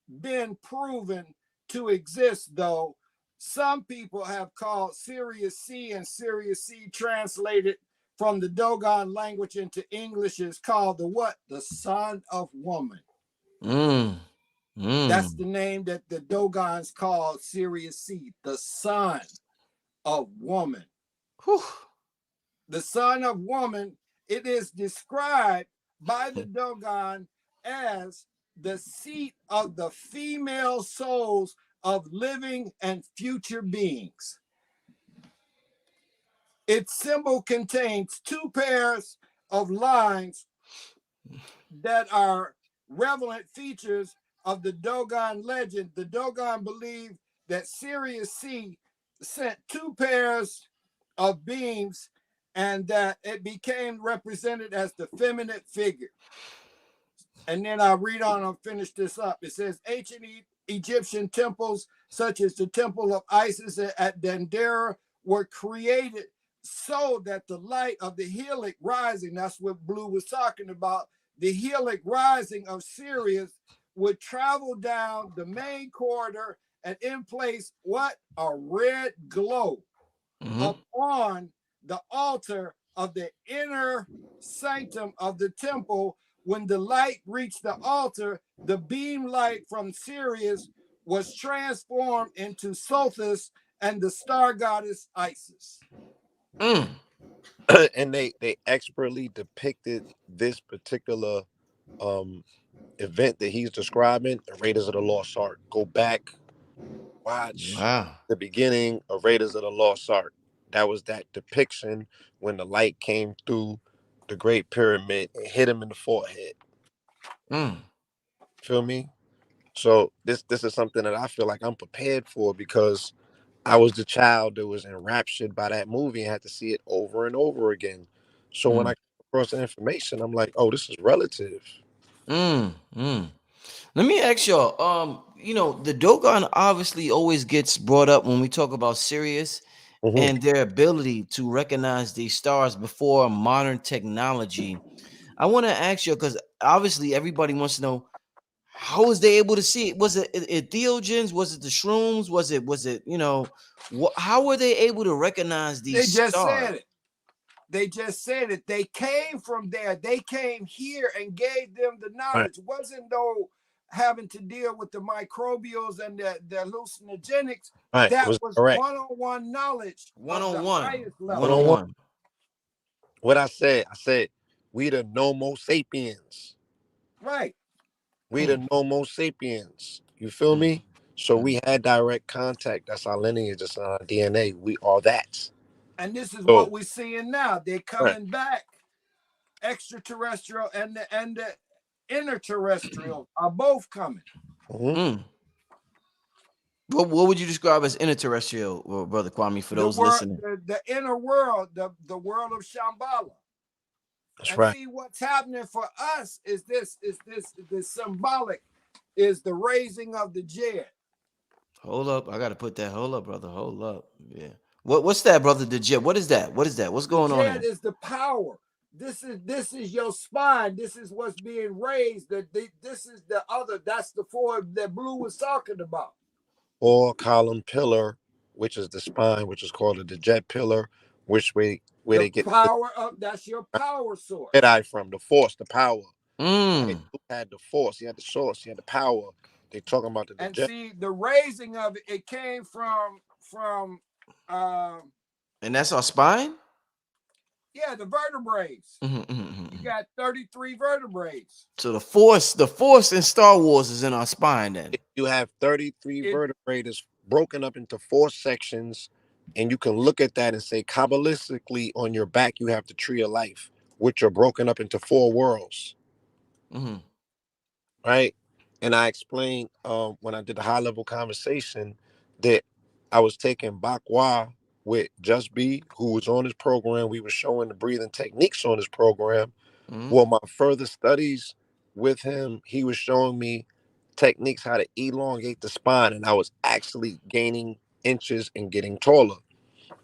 been proven to exist, though. Some people have called Sirius C, and Sirius C translated from the Dogon language into English is called the what? The son of woman. That's the name that the Dogons called Sirius C, the son of woman. Whew. The son of woman, it is described by the Dogon as the seat of the female souls of living and future beings. Its symbol contains two pairs of lines that are relevant features of the Dogon legend. The Dogon believed that Sirius C sent two pairs of beams and that it became represented as the feminine figure. And then I'll read on and finish this up. It says, ancient Egyptian temples, such as the Temple of Isis at Dendera, were created so that the light of the helix rising, that's what Blue was talking about, the helix rising of Sirius would travel down the main corridor and in place what? A red glow upon the altar of the inner sanctum of the temple. When the light reached the altar, the beam light from Sirius was transformed into Sothis and the star goddess Isis. And they expertly depicted this particular event that he's describing, the Raiders of the Lost Ark. Go back, watch the beginning of Raiders of the Lost Ark. That was that depiction when the light came through the Great Pyramid and hit him in the forehead. Feel me? So this is something that I feel like I'm prepared for because I was the child that was enraptured by that movie and had to see it over and over again. So when I come across the information, I'm like, oh, this is relative. Let me ask y'all, the Dogon obviously always gets brought up when we talk about Sirius and their ability to recognize these stars before modern technology. I want to ask you, because obviously everybody wants to know, how was they able to see it? Was it entheogens? Was it the shrooms? Was it, how were they able to recognize these They just stars? said it. They just said it. They came from there. They came here and gave them the knowledge. It wasn't no having to deal with the microbials and the hallucinogenics. That was one-on-one knowledge. One-on-one. One-on-one. What I said we the Homo sapiens. Right. We the Homo sapiens. You feel me? So we had direct contact. That's our lineage. That's our DNA. We are that. And this is what we're seeing now. They're coming back. Extraterrestrial and the interterrestrial are both coming. What would you describe as interterrestrial, Brother Kwame, for those listening? The inner world, the world of Shambhala. That's right. See, what's happening for us is this symbolic, is the raising of the Jed. Hold up, I gotta put that. Hold up, brother. Hold up. Yeah. What's that, brother? The Jed. What is that? What's going on? The Jed is the power. This is your spine. This is what's being raised. This is the other. That's the four that Blue was talking about. 4-column pillar, which is the spine, which is called the jet pillar, where The they get power of that's your power the source. Jedi from, the force, the power. Right? Mm. Who had the force? He had the source. He had the power. They talking about the And jet. see, the raising of it, it came from And that's our spine? yeah, the vertebrae. You Mm-hmm. got 33 vertebrae. So the force in Star Wars is in our spine then. You have 33 It vertebrae that's broken up into 4 sections, and you can look at that and say kabbalistically on your back you have the tree of life, which are broken up into 4 worlds, Mm-hmm. right? And I explained when I did the high level conversation that I was taking Bakwa with Just B, who was on his program. We were showing the breathing techniques on his program. Mm-hmm. Well, my further studies with him, he was showing me techniques how to elongate the spine, and I was actually gaining inches and getting taller.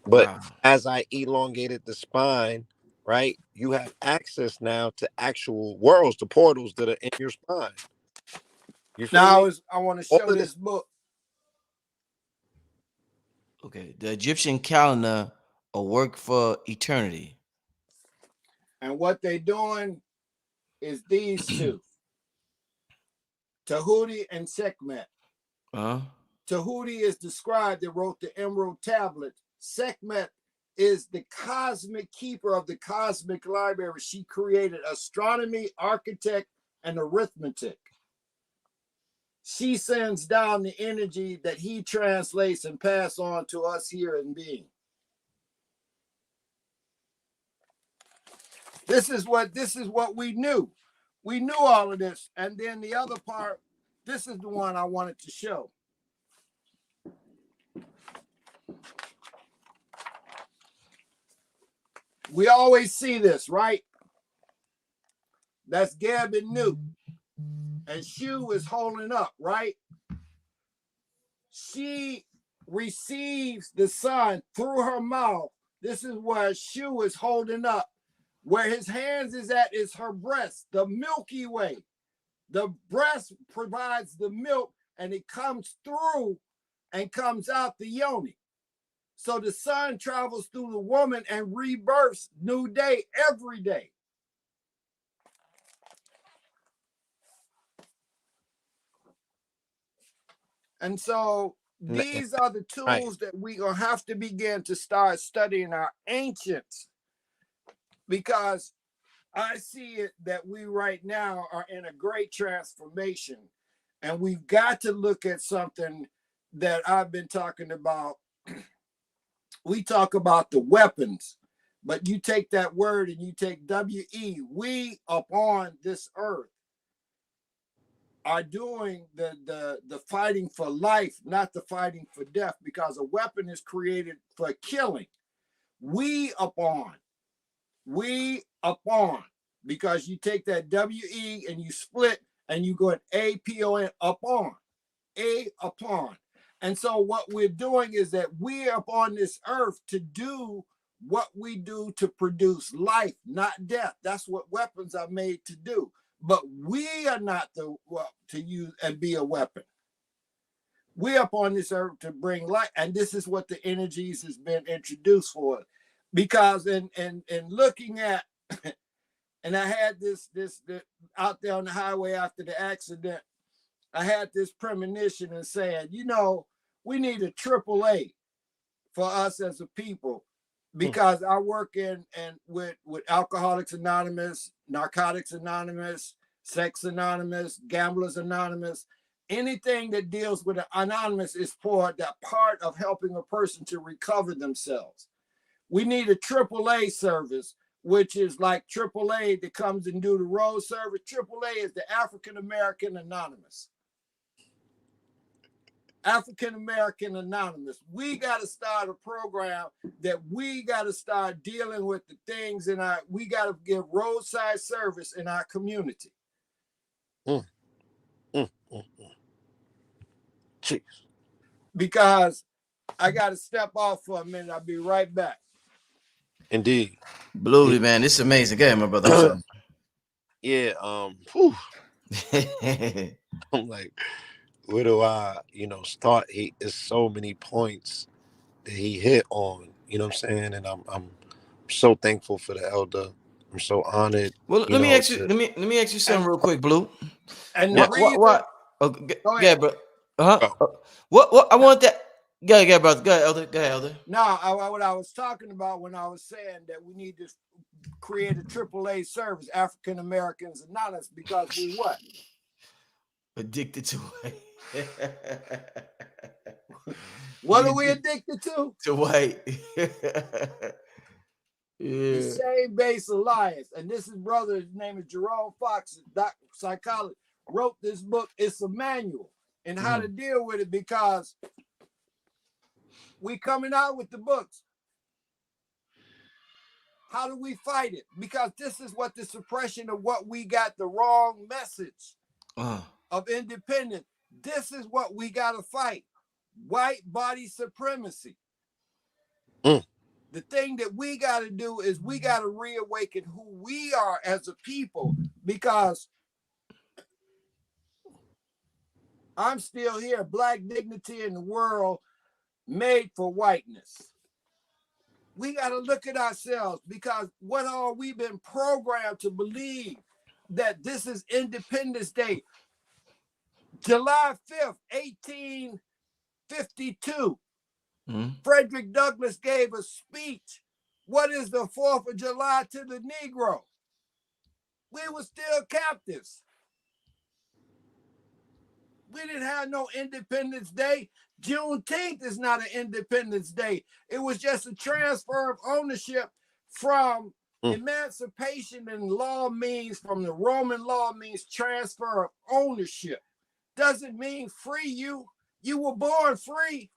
But Wow. as I elongated the spine, right, you have access now to actual worlds, the portals that are in your spine. You feel me? now is I want to All show of this. this book. Okay. The Egyptian calendar, a work for eternity. And what they doing is these two, Tahuti and Sekhmet. Huh? Tahuti is described that wrote the Emerald Tablet. Sekhmet is the cosmic keeper of the cosmic library. She created astronomy, architect, and arithmetic. She sends down the energy that he translates and pass on to us here in being. This is what we knew. We knew all of this. And then the other part, this is the one I wanted to show. We always see this, right? That's Gab and New. And Shu is holding up, right? She receives the sun through her mouth. This is where Shu is holding up. Where his hands is at is her breast, the Milky Way. The breast provides the milk and it comes through and comes out the yoni. So the sun travels through the woman and rebirths new day every day. And so these are the Right. tools that we gonna have to begin to start studying our ancients, because I see it that we right now are in a great transformation, and we've got to look at something that I've been talking about. We talk about the weapons, but you take that word and you take WE, we upon this earth are doing the fighting for life, not the fighting for death, because a weapon is created for killing. We upon, because you take that WE and you split and you go an APON, upon, A upon. And so what we're doing is that we're upon this earth to do what we do to produce life, not death. That's what weapons are made to do. But we are not to use and be a weapon. We're up on this earth to bring light, and this is what the energies has been introduced for. Because in looking at, and I had this out there on the highway after the accident, I had this premonition and saying, we need a AAA for us as a people, because I work with Alcoholics Anonymous, Narcotics Anonymous, Sex Anonymous, Gamblers Anonymous. Anything that deals with anonymous is for that part of helping a person to recover themselves. We need a AAA service, which is like AAA that comes and do the road service. AAA is the African American Anonymous. African American Anonymous. We got to start a program that we got to start dealing with the things we got to give roadside service in our community. Jeez. Because I got to step off for a minute. I'll be right back. Indeed. Blue, man, this is amazing. Go ahead, my brother. I'm sorry. Yeah. I'm like, where do I, start? There's so many points that he hit on. You know what I'm saying? And I'm so thankful for the elder. I'm so honored. Well, You let me know, ask you. to Let me ask you And something real quick, Blue. and the yeah. What? reason, Oh, go yeah, ahead. bro. Uh Bro. huh. What? I want that. Go ahead, brother. Go ahead, elder. Go ahead, elder. No, what I was talking about when I was saying that we need to create a AAA service, African Americans Anonymous, because we what? Addicted to What are we addicted to? to white. The Yeah. same base alliance. And this is brother, his name is Jerome Fox, psychologist, wrote this book. It's a manual and how to deal with it, because we coming out with the books. How do we fight it? Because this is what the suppression of what we got, the wrong message of independence. This is what we got to fight. White body supremacy. Mm. The thing that we got to do is we got to reawaken who we are as a people, because I'm still here. Black dignity in the world made for whiteness. We got to look at ourselves, because what are we been programmed to believe? That this is Independence Day. July 5th, 1852, Frederick Douglass gave a speech. What is the 4th of July to the Negro? We were still captives. We didn't have no Independence Day. Juneteenth is not an Independence Day. It was just a transfer of ownership from emancipation, and law means, from the Roman law means transfer of ownership. Doesn't mean free you. You were born free.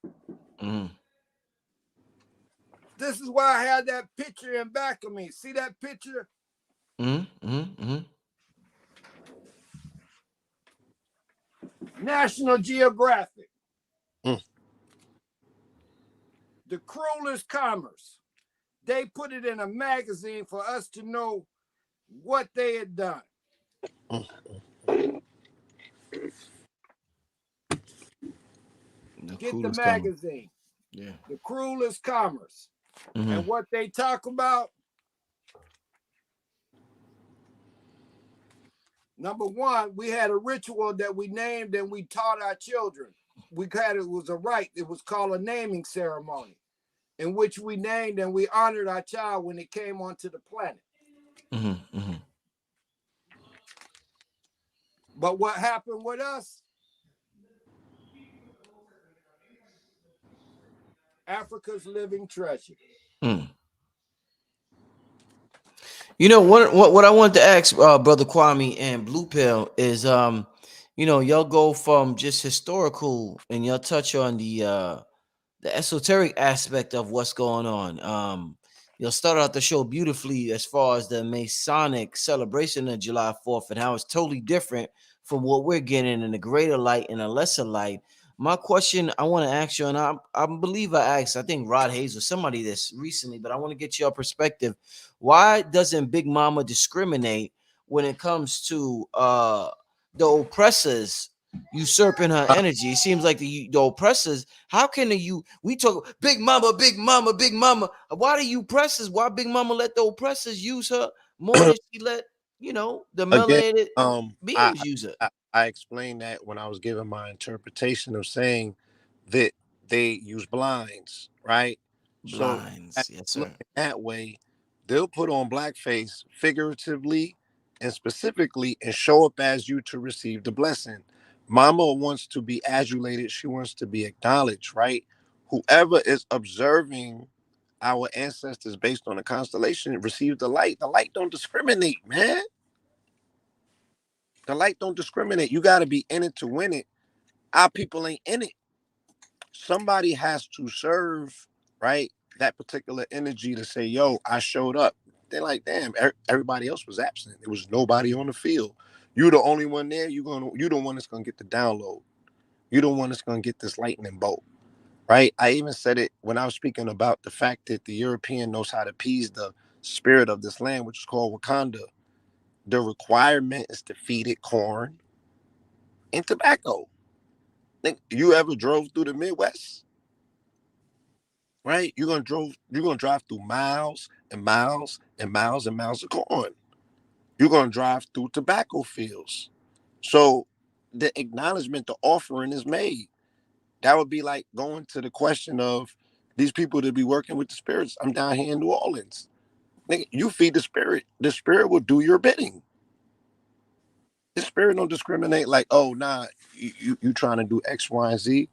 This is why I had that picture in back of me. See that picture? National Geographic. The cruelest commerce. They put it in a magazine for us to know what they had done. Get the magazine. Yeah. The cruelest commerce. And what they talk about, number one, we had a ritual that we named and we taught our children. It was a rite. It was called a naming ceremony, in which we named and we honored our child when it came onto the planet. But what happened with us? Africa's living treasure. You know what I wanted to ask brother Kwame and Blue Pill is y'all go from just historical and y'all touch on the esoteric aspect of what's going on. You'll start out the show beautifully as far as the Masonic celebration of July 4th and how it's totally different from what we're getting in a greater light and a lesser light. My question I want to ask you, and I believe I asked, I think Rod Hayes or somebody this recently, but I want to get your perspective. Why doesn't Big Mama discriminate when it comes to the oppressors usurping her energy? It seems like the oppressors. How can we talk Big Mama, Big Mama, Big Mama? Why the oppressors? Why Big Mama let the oppressors use her more than she let the Again, melanated I, beings use her? I explained that when I was giving my interpretation of saying that they use blinds, right? So Blinds, yes, sir. looking that way, they'll put on blackface figuratively and specifically and show up as you to receive the blessing. Mama wants to be adulated. She wants to be acknowledged, right? Whoever is observing our ancestors based on the constellation receive the light. The light don't discriminate, man. The light don't discriminate. You got to be in it to win it. Our people ain't in it. Somebody has to serve, right? That particular energy to say, yo, I showed up. They're like, damn, everybody else was absent. There was nobody on the field. You're the only one there. You're the one that's gonna get the download. You're the one that's gonna get this lightning bolt, right? I even said it when I was speaking about the fact that the European knows how to appease the spirit of this land, which is called Wakanda. The requirement is to feed it corn and tobacco. You ever drove through the Midwest? Right? You're gonna drive through miles and miles and miles and miles of corn. You're gonna drive through tobacco fields. So the acknowledgement, the offering is made. That would be like going to the question of these people to be working with the spirits. I'm down here in New Orleans. Nigga, you feed the spirit will do your bidding. The spirit don't discriminate like, oh nah, you trying to do X, Y, and Z.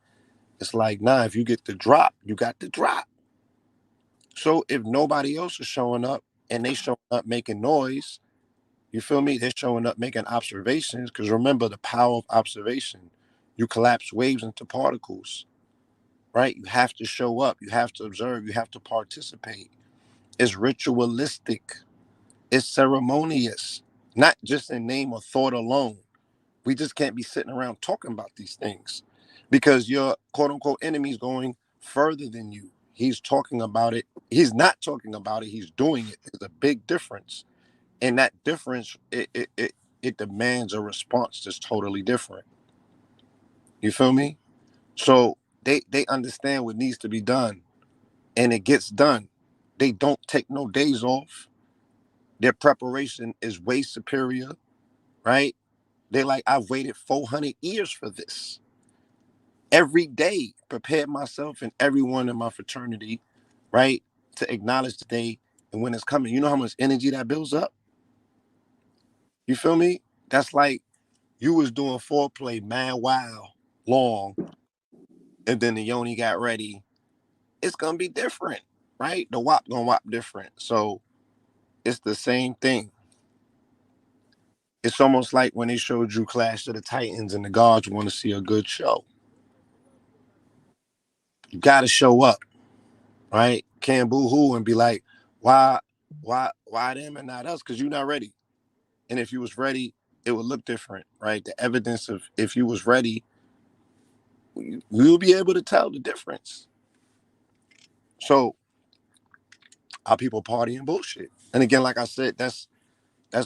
It's like, nah, if you get the drop, you got the drop. So if nobody else is showing up and they showing up making noise, you feel me? They're showing up making observations. Because remember the power of observation. You collapse waves into particles, right? You have to show up. You have to observe. You have to participate. It's ritualistic. It's ceremonious, not just in name or thought alone. We just can't be sitting around talking about these things because your quote unquote enemy is going further than you. He's talking about it. He's not talking about it. He's doing it. There's a big difference. And that difference, it demands a response that's totally different. You feel me? So they understand what needs to be done and it gets done. They don't take no days off. Their preparation is way superior, right? They're like, I've waited 400 years for this. Every day, prepared myself and everyone in my fraternity, right, to acknowledge the day and when it's coming. You know how much energy that builds up? You feel me? That's like you was doing foreplay man wow long, and then the yoni got ready. It's gonna be different, right? The wop gonna wop different. So it's the same thing. It's almost like when they showed you Clash of the Titans and the gods want to see a good show. You gotta show up, right? Can't boo hoo and be like, why, why them and not us? Because you're not ready. And if you was ready, it would look different, right? The evidence of if you was ready, we'll be able to tell the difference. So our people party and bullshit. And again, like I said, that's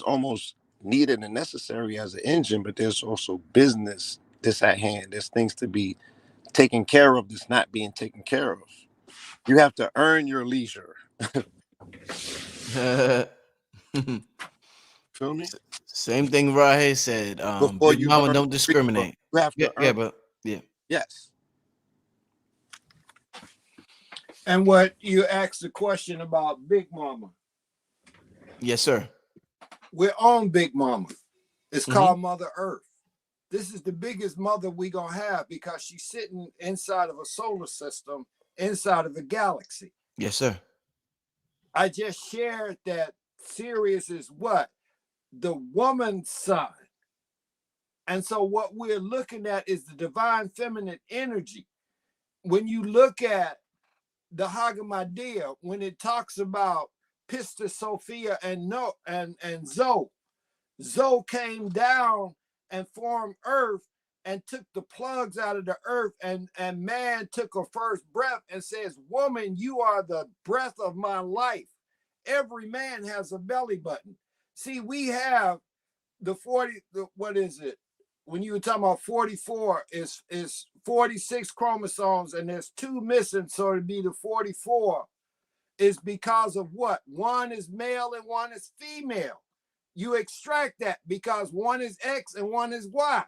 almost needed and necessary as an engine, but there's also business that's at hand. There's things to be taken care of that's not being taken care of. You have to earn your leisure. Feel me? Same thing right here said. Before Big you Mama learn don't freedom, discriminate. you have Yeah, to yeah, earn. but yeah. Yes. And what you asked the question about Big Mama. Yes, sir. We're on Big Mama. It's Mm-hmm. called Mother Earth. This is the biggest mother we gonna have because she's sitting inside of a solar system, inside of a galaxy. Yes, sir. I just shared that Sirius is what? The woman's sign. And so what we're looking at is the divine feminine energy. When you look at the Hagamadea, when it talks about Pista Sophia and No and Zoe, Zoe came down and formed earth and took the plugs out of the earth, and man took a first breath and says, woman, you are the breath of my life. Every man has a belly button. See, we have the 40, what is it? When you were talking about 44, is 46 chromosomes, and there's 2 missing, so it'd be the 44. Is because of what? One is male and one is female. You extract that because one is X and one is Y.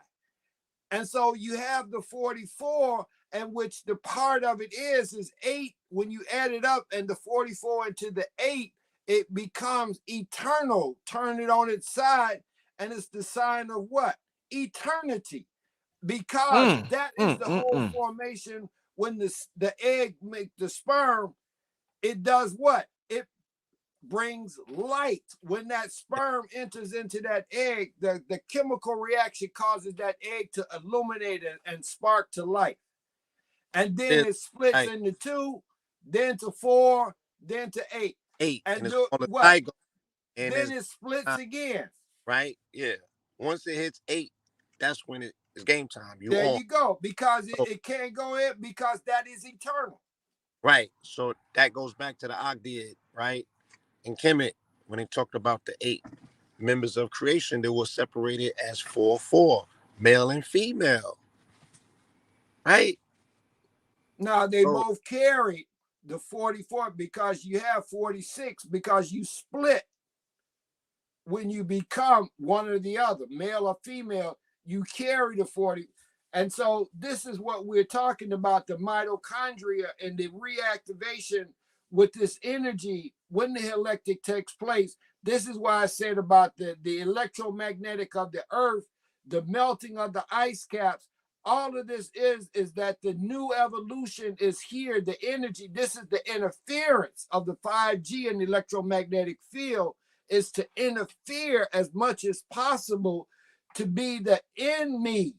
And so you have the 44, and which the part of it is 8. When you add it up and the 44 into the 8, it becomes eternal. Turn it on its side, and it's the sign of what? Eternity. Because that is the whole formation. When the egg makes the sperm, it does what? It brings light. When that sperm enters into that egg, the chemical reaction causes that egg to illuminate and spark to light. And then it splits into 2, then to 4, then to 8. 8. And it's do what? And then it splits again. Right? Yeah. Once it hits 8, that's when it It's game time. You There on. you go. Because So, it can't go in because that is eternal. right. So that goes back to the Agdid, right? And Kemet, when they talked about the 8 members of creation, they were separated as 4, male and female, right? Now they So, both carry the 44 because you have 46 because you split when you become one or the other, male or female, you carry the 40. And so this is what we're talking about, the mitochondria and the reactivation with this energy when the eclectic takes place. This is why I said about the electromagnetic of the earth, the melting of the ice caps. All of this is that the new evolution is here, the energy. This is the interference of the 5G and the electromagnetic field is to interfere as much as possible to be the in me.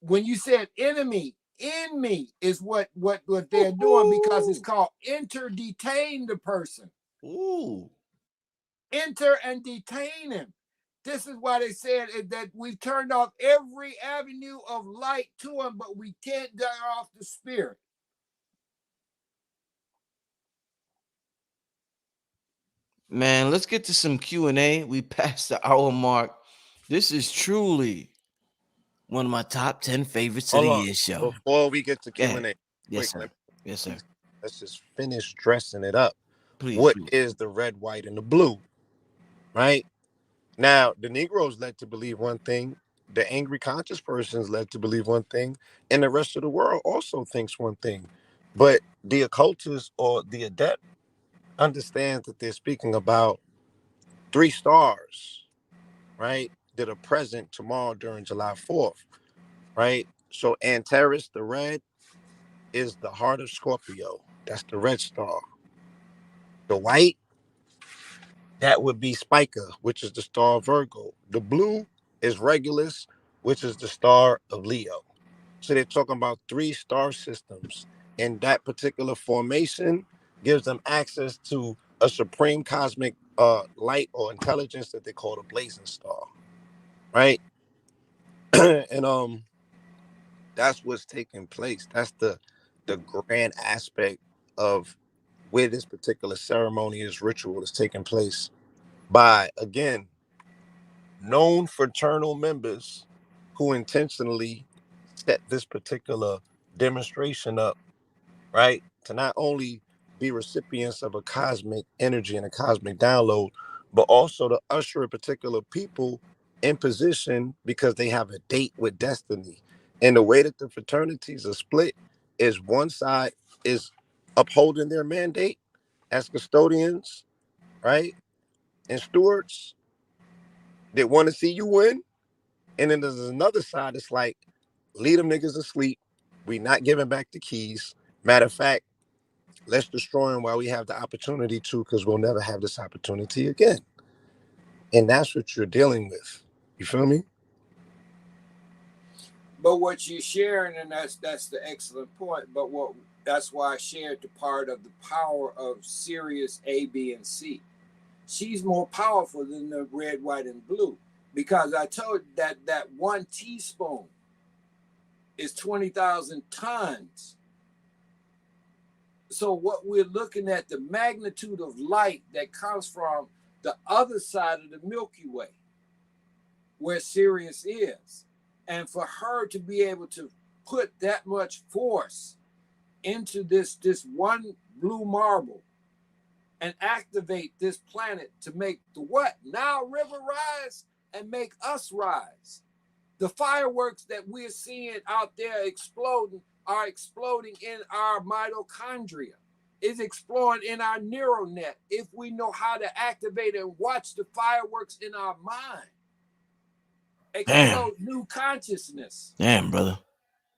When you said enemy, in me is what they're doing because it's called enter detain the person. Ooh. Enter and detain him. This is why they said that we've turned off every avenue of light to him, but we can't turn off the spirit. Man, let's get to some Q&A. We passed the hour mark. This is truly one of my top 10 favorites of hold the on. year show. Before we get to Go ahead. Q&A, Yes, quick, sir. Yes, sir. let's just finish dressing it up. Please, What please. is the red, white, and the blue? Right? Now, the Negroes led to believe one thing, the angry conscious persons led to believe one thing, and the rest of the world also thinks one thing. But the occultist or the adept understands that they're speaking about 3 stars, right? That are present tomorrow during July 4th, right? So Antares, the red, is the heart of Scorpio. That's the red star. The white, that would be Spica, which is the star of Virgo. The blue is Regulus, which is the star of Leo. So they're talking about 3 star systems. And that particular formation gives them access to a supreme cosmic light or intelligence that they call the blazing star. Right? And that's what's taking place. That's the grand aspect of where this particular ceremony is ritual is taking place by, again, known fraternal members who intentionally set this particular demonstration up, right? To not only be recipients of a cosmic energy and a cosmic download, but also to usher a particular people in position because they have a date with destiny. And the way that the fraternities are split is one side is upholding their mandate as custodians, right? And stewards that want to see you win. And then there's another side that's like, leave them niggas asleep. We not giving back the keys. Matter of fact, let's destroy them while we have the opportunity to, because we'll never have this opportunity again. And that's what you're dealing with. You feel me? But what you're sharing, and that's the excellent point. But that's why I shared the part of the power of Sirius A, B, and C. She's more powerful than the red, white, and blue because I told you that 1 teaspoon is 20,000 tons. So what we're looking at, the magnitude of light that comes from the other side of the Milky Way, where Sirius is. And for her to be able to put that much force into this one blue marble and activate this planet to make the what? Now river rise and make us rise. The fireworks that we're seeing out there exploding are exploding in our mitochondria. It's exploding in our neural net if we know how to activate and watch the fireworks in our mind. Damn. Explode new consciousness. Damn, brother.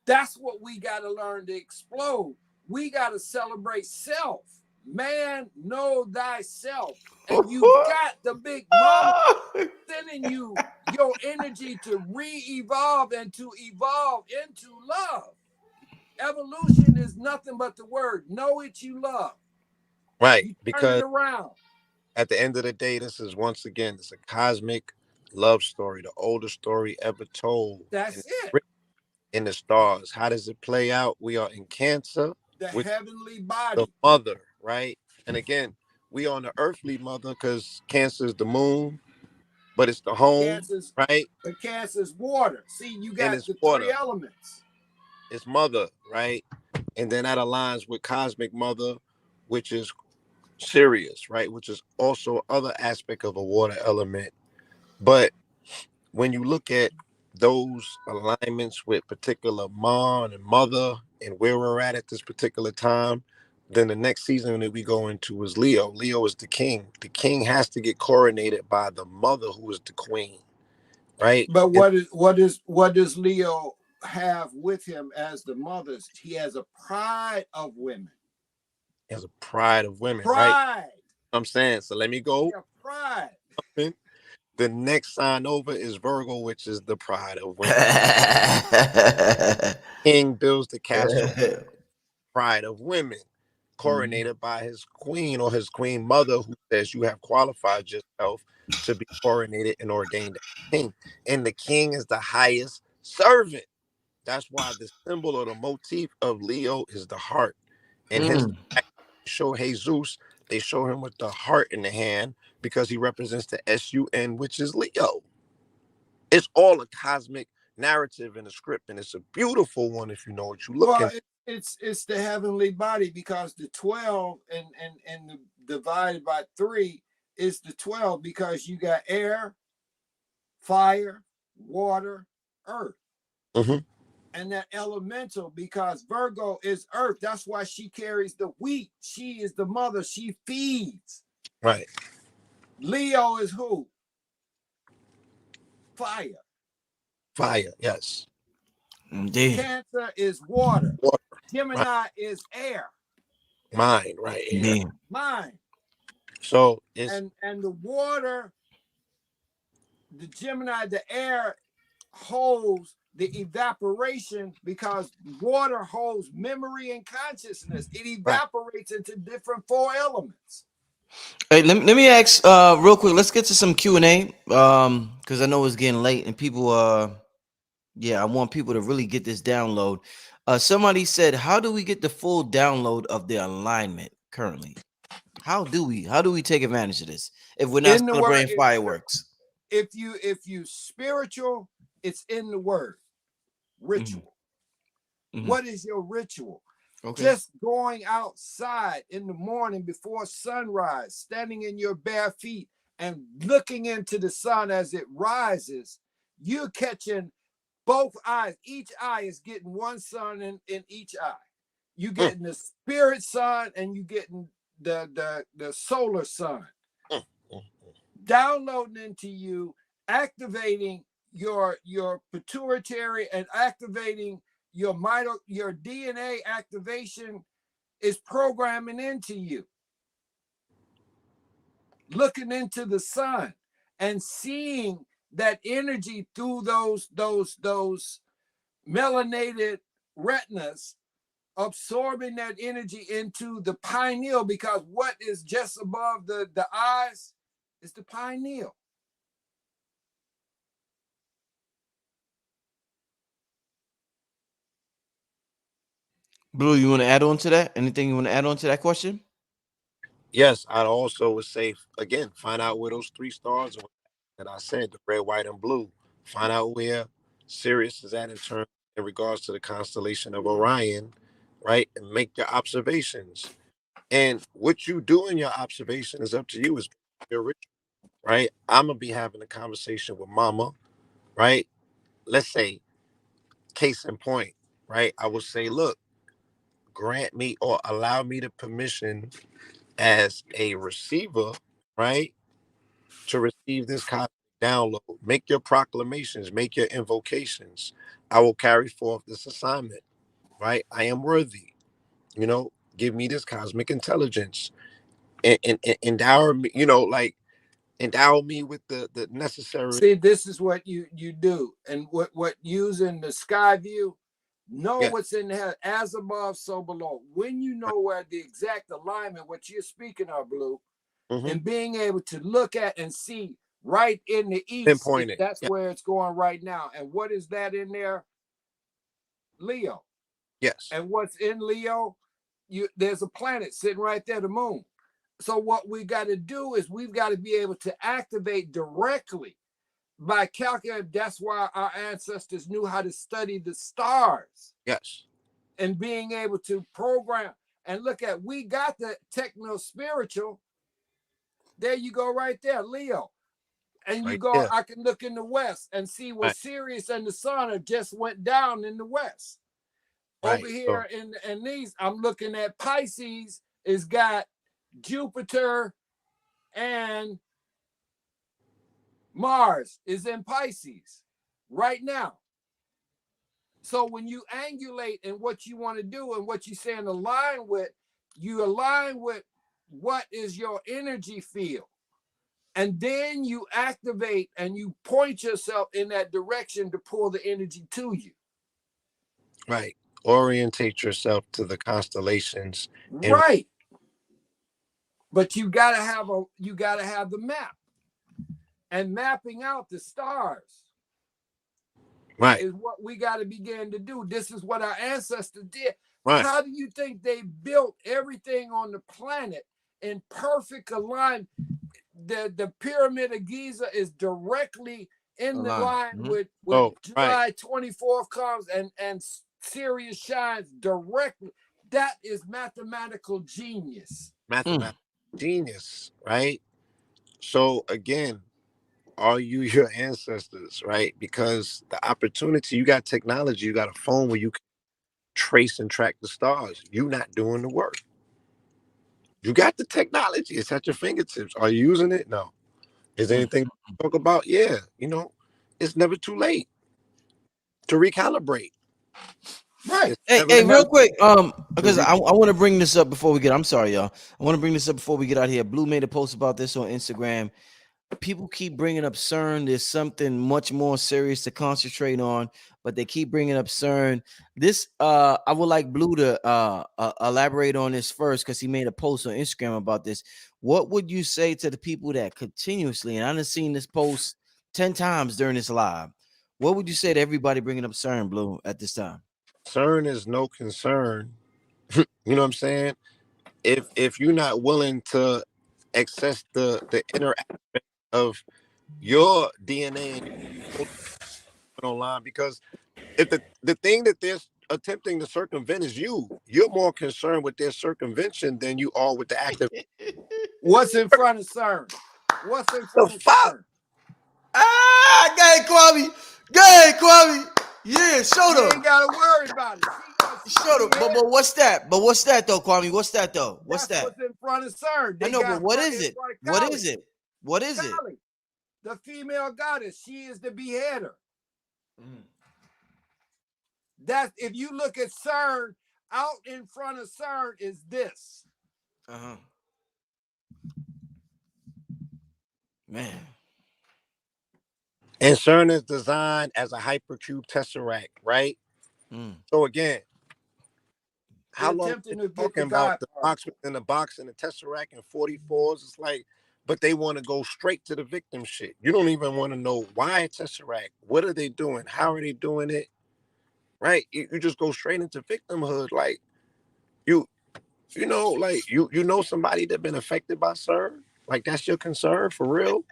That's what we got to learn to explode. We got to celebrate self. Man, know thyself. And you got the big mama sending you your energy to re-evolve and to evolve into love. Evolution is nothing but the word. Know it, you love. Right. You turn it Because around. at the end of the day, this is once again, it's a cosmic love story, the oldest story ever told. And That's it's it. written in the stars. How does it play out? We are in Cancer, The with heavenly the body. mother, right? And again, we on the earthly mother because Cancer is the moon, but it's the home, Cancer's, right? but cancer's water. See, you And got it's the three water, elements. it's mother, right? And then that aligns with cosmic mother, which is Sirius, right? Which is also other aspect of a water element. But when you look at those alignments with particular mom and mother and where we're at this particular time, then the next season that we go into is Leo. Leo is the king. The king has to get coronated by the mother, who is the queen, right? But It what does Leo have with him as the mothers? He has a pride of women. has a pride of women, right? Pride. I'm saying. So let me go. Yeah, pride. The next sign over is Virgo, which is the pride of women. King builds the castle, pride of women, coronated by his queen or his queen mother, who says you have qualified yourself to be coronated and ordained as king. And the king is the highest servant. That's why the symbol or the motif of Leo is the heart. And hence, they show Jesus, they show him with the heart in the hand because he represents the SUN, which is Leo. It's all a cosmic narrative in the script, and it's a beautiful one if you know what you're looking. Well, it's the heavenly body because the 12 and the divided by 3 is the 12 because you got air, fire, water, earth. Mm-hmm. And that elemental because Virgo is earth. That's why she carries the wheat. She is the mother. She feeds. Right. Leo is who? Fire. Fire, yes. Indeed. Cancer is water. Water, right. Gemini is air. Mind, right here. Indeed. Mind. So it's And the water, the Gemini, the air holds the evaporation because water holds memory and consciousness. It right. evaporates into different 4 elements. Hey, let me ask real quick. Let's get to some Q&A because I know it's getting late and people yeah, I want people to really get this download. Somebody said, how do we get the full download of the alignment currently? How do we take advantage of this if we're not In the word, celebrating fireworks? if you spiritual, it's in the word. Ritual. Mhm. What is your ritual? Okay. Just going outside in the morning before sunrise, standing in your bare feet and looking into the sun as it rises, you're catching both eyes. Each eye is getting one sun in each eye. You getting the spirit sun and you getting the solar sun downloading into you, activating your pituitary and activating your DNA activation is programming into you. Looking into the sun and seeing that energy through those melanated retinas, absorbing that energy into the pineal, because what is just above the eyes is the pineal. Blue, you want to add on to that? Anything you want to add on to that question? yes, I'd also would say again, find out where those 3 stars are that I said, the red, white, and blue. Find out where Sirius is at in regards to the constellation of Orion, right? And make your observations. And what you do in your observation is up to you. Is your ritual, right? I'm gonna be having a conversation with Mama, right? Let's say, case in point, right? I will say, look, grant me or allow me the permission as a receiver, right, to receive this cosmic download. Make your proclamations, make your invocations. I will carry forth this assignment, right? I am worthy, you know, give me this cosmic intelligence and endow me, like endow me with the necessary. See, this is what you do, and what using the sky view, know Yeah. what's in the head, as above, so below. When you know where the exact alignment, what you're speaking of, Blue, Mm-hmm. and being able to look at and see right in the east. Pinpointed. That's Yeah. where it's going right now. And what is that in there? Leo. Yes. And what's in Leo? There's a planet sitting right there, the moon. So what we got to do is we've got to be able to activate directly by calculating. That's why our ancestors knew how to study the stars. Yes. And being able to program. And look at, we got the techno-spiritual. There you go right there, Leo. And you Right go, there. I can look in the west and see what Right. Sirius and the sun have just went down in the west. Right. Over here in these, I'm looking at Pisces. It's got Jupiter and Mars is in Pisces right now. So when you angulate and what you want to do and what you're saying align with, you align with what is your energy field. And then you activate and you point yourself in that direction to pull the energy to you. Right. Orientate yourself to the constellations. Right. But you gotta have the map. And mapping out the stars. Right. Is what we got to begin to do. This is what our ancestors did. Right. How do you think they built everything on the planet in perfect alignment? The Pyramid of Giza is directly in the line with July 24th comes and Sirius shines directly. That is mathematical genius. Mathematical genius, right? So again, are you your ancestors, right? Because the opportunity, you got technology, you got a phone where you can trace and track the stars. You're not doing the work. You got the technology, it's at your fingertips. Are you using it? No. Is there anything to talk about? Yeah, it's never too late to recalibrate. Right. Hey, real quick, because I want to bring this up before we get. I'm sorry, y'all. I want to bring this up before we get out here. Blue made a post about this on Instagram. People keep bringing up CERN. There's something much more serious to concentrate on, but they keep bringing up CERN. This, I would like Blue to elaborate on this first because he made a post on Instagram about this. What would you say to the people that continuously, and I've seen this post 10 times during this live, what would you say to everybody bringing up CERN, Blue, at this time? CERN is no concern. You know what I'm saying? If you're not willing to access the inner aspect of your DNA and online, because if the thing that they're attempting to circumvent is you're more concerned with their circumvention than you are with the active. What's in front of CERN? What's in front of fuck? CERN? Go ahead, Kwame. Go ahead, Kwame. Yeah, show You them. ain't gotta worry about it. Show them. But what's that? But what's that though, Kwame? What's that though? What's That's that? what's in front of CERN. I know, but what is it? What is it? What is it? The female goddess. She is the beheader. That's, if you look at CERN, out in front of CERN is this. Man. And CERN is designed as a hypercube tesseract, right? So again, how long are talking about the box within the box and the tesseract and 44s? It's like, but they want to go straight to the victim shit. You don't even want to know why a tesseract. What are they doing? How are they doing it? Right? You just go straight into victimhood. Like you know somebody that been affected by CERN. Like that's your concern for real.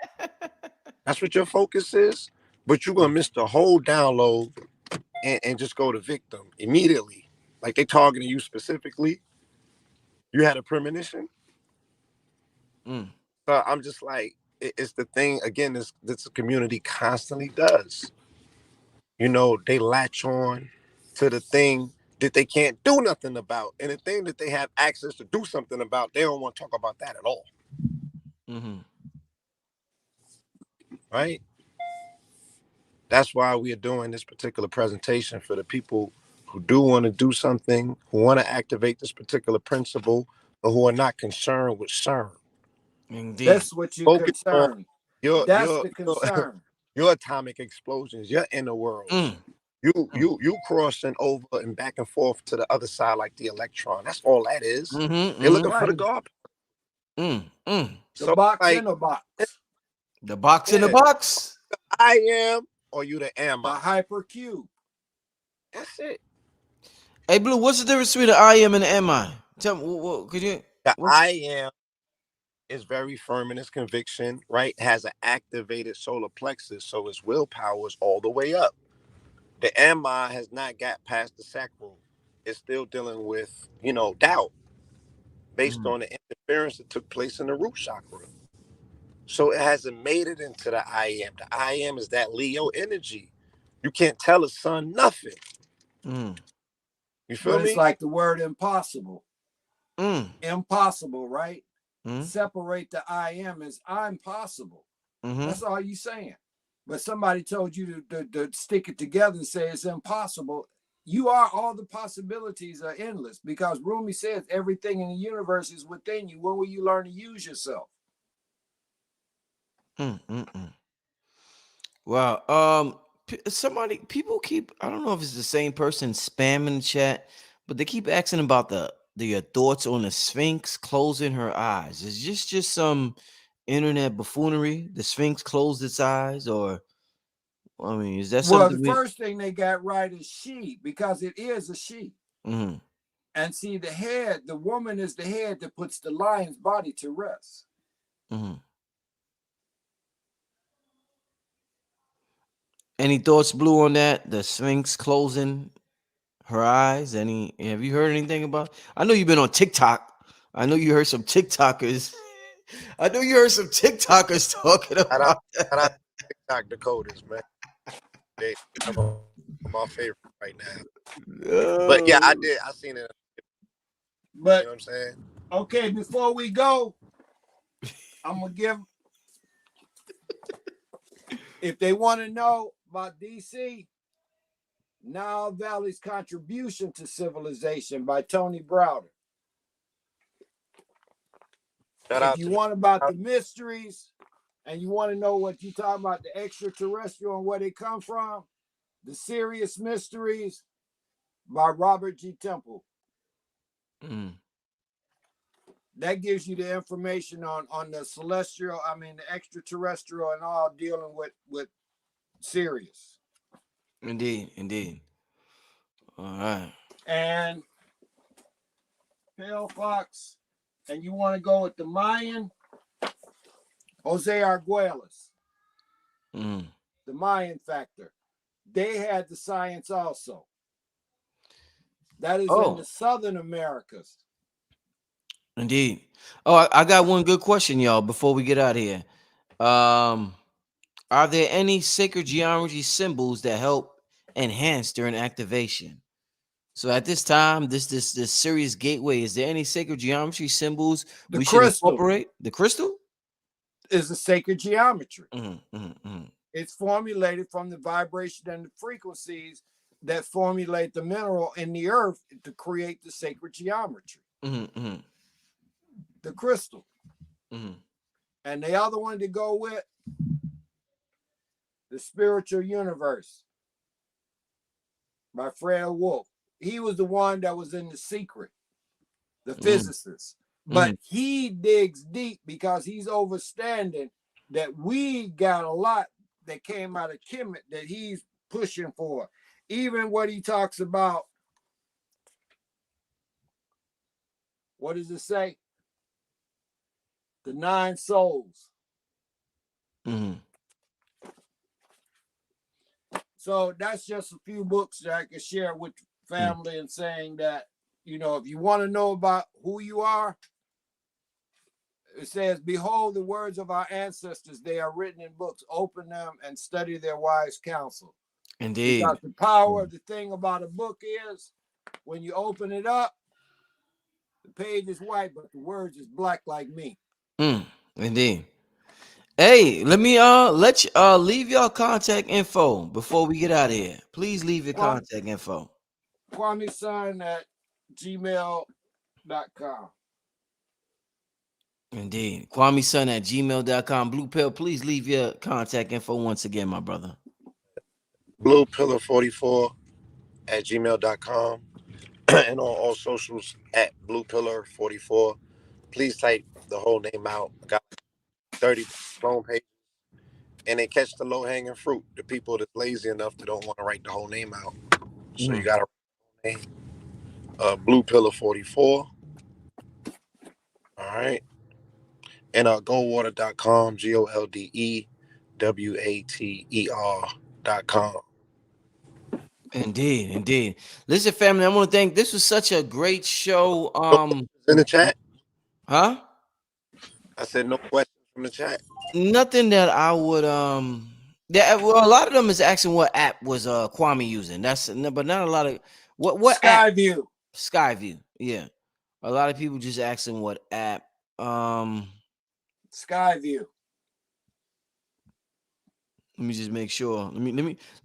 That's what your focus is. But you're gonna miss the whole download and just go to victim immediately. Like they targeting you specifically. You had a premonition. So I'm just like, it's the thing again. This community constantly does. They latch on to the thing that they can't do nothing about, and the thing that they have access to do something about, they don't want to talk about that at all. Right? That's why we are doing this particular presentation for the people who do want to do something, who want to activate this particular principle, or who are not concerned with CERN. Indeed. That's what you're concerned. That's the concern. Your atomic explosions, your inner worlds. You crossing over and back and forth to the other side like the electron. That's all that is. They're looking for the garbage. The box in a box. The box in the Yeah. box. I am, or you the am The I. hypercube. That's it. Hey, Blue, what's the difference between the I am and the am I? Tell me, could you? The What's I am is very firm in its conviction, right? Has an activated solar plexus, so its willpower is all the way up. The am I has not got past the sacral. It's still dealing with, doubt based mm, on the interference that took place in the root chakra. So it hasn't made it into the I am. The I am is that Leo energy. You can't tell a sun nothing. mm, You feel But it's me? like the word impossible. mm, Impossible, right? mm, Separate the I am as I'm possible. mm-hmm, That's all you saying. But somebody told you to stick it together and say it's impossible. You are, all the possibilities are endless, because Rumi says everything in the universe is within you. When will you learn to use yourself? mm. Wow. People keep. I don't know if it's the same person spamming the chat, but they keep asking about the thoughts on the Sphinx closing her eyes. Is this just some internet buffoonery? The Sphinx closed its eyes, or I mean, is that Well, the something we? first thing they got right is she, because it is a she. Mm-hmm, And see, the head, the woman is the head that puts the lion's body to rest. mm-hmm. Any thoughts, Blue, on that? The Sphinx closing her eyes. Any? Have you heard anything about? I know you've been on TikTok. I know you heard some TikTokers. I know you heard some TikTokers talking Shout out, about shout out that. to TikTok decoders, man. They are my favorite right now. But yeah, I No. did. I seen it. You But know what I'm saying? okay, before we go, I'm gonna give, if they want to know about DC, Nile Valley's Contribution to Civilization by Tony Browder. Shout If out you to want about the mysteries and you want to know what you talk about, the extraterrestrial and where they come from, the Sirius Mysteries by Robert G. Temple. Mm, That gives you the information on the celestial, the extraterrestrial and all dealing with Sirius. indeed, indeed. All right. And Pale Fox, and you want to go with the Mayan, Jose Arguelles, Mm. the Mayan factor. They had the science also. That is in the Oh, Southern Americas. indeed. Oh, I got one good question, y'all, before we get out of here. Um, are there any sacred geometry symbols that help enhance during activation? So at this time, this Sirius gateway, is there any sacred geometry symbols The we should crystal incorporate? The crystal? is a sacred geometry. Mm. It's formulated from the vibration and the frequencies that formulate the mineral in the earth to create the sacred geometry. Mm-hmm. The crystal. Mm-hmm. And the other one to go with, the spiritual universe by Fred Wolf. He was the one that was in The Secret, the physicist. But he digs deep because he's understanding that we got a lot that came out of Kemet that he's pushing for. Even what he talks about, what does it say? The 9 souls. Mm-hmm. So that's just a few books that I can share with family and saying that, if you want to know about who you are, it says, behold the words of our ancestors. They are written in books. Open them and study their wise counsel. Indeed. Because the power of the thing about a book is when you open it up, the page is white, but the words is black like me. Indeed. Hey, let me let you leave your contact info before we get out of here. Please leave your contact info. Kwame Son at gmail.com. Indeed. Kwame Son at gmail.com. Blue Pill, please leave your contact info once again, my brother. Blue Pillar 44 at gmail.com and on all socials at Blue Pillar 44. Please type the whole name out. I got 30 clone pages. and they catch the low hanging fruit. The people that's lazy enough that don't want to write the whole name out. So you Mhm. got to write the name. Blue Pillar 44. All right. And goldwater.com, GOLDEWATER.com. Indeed, indeed. Listen, family, I want to thank. This was such a great show. No questions in the chat. Huh? I said no questions from the chat. Nothing that I would Yeah, well, a lot of them is asking what app was Kwame using. That's but not a lot of what app. Skyview. Skyview. Yeah. A lot of people just asking what app. Um Skyview. Let me just make sure. Let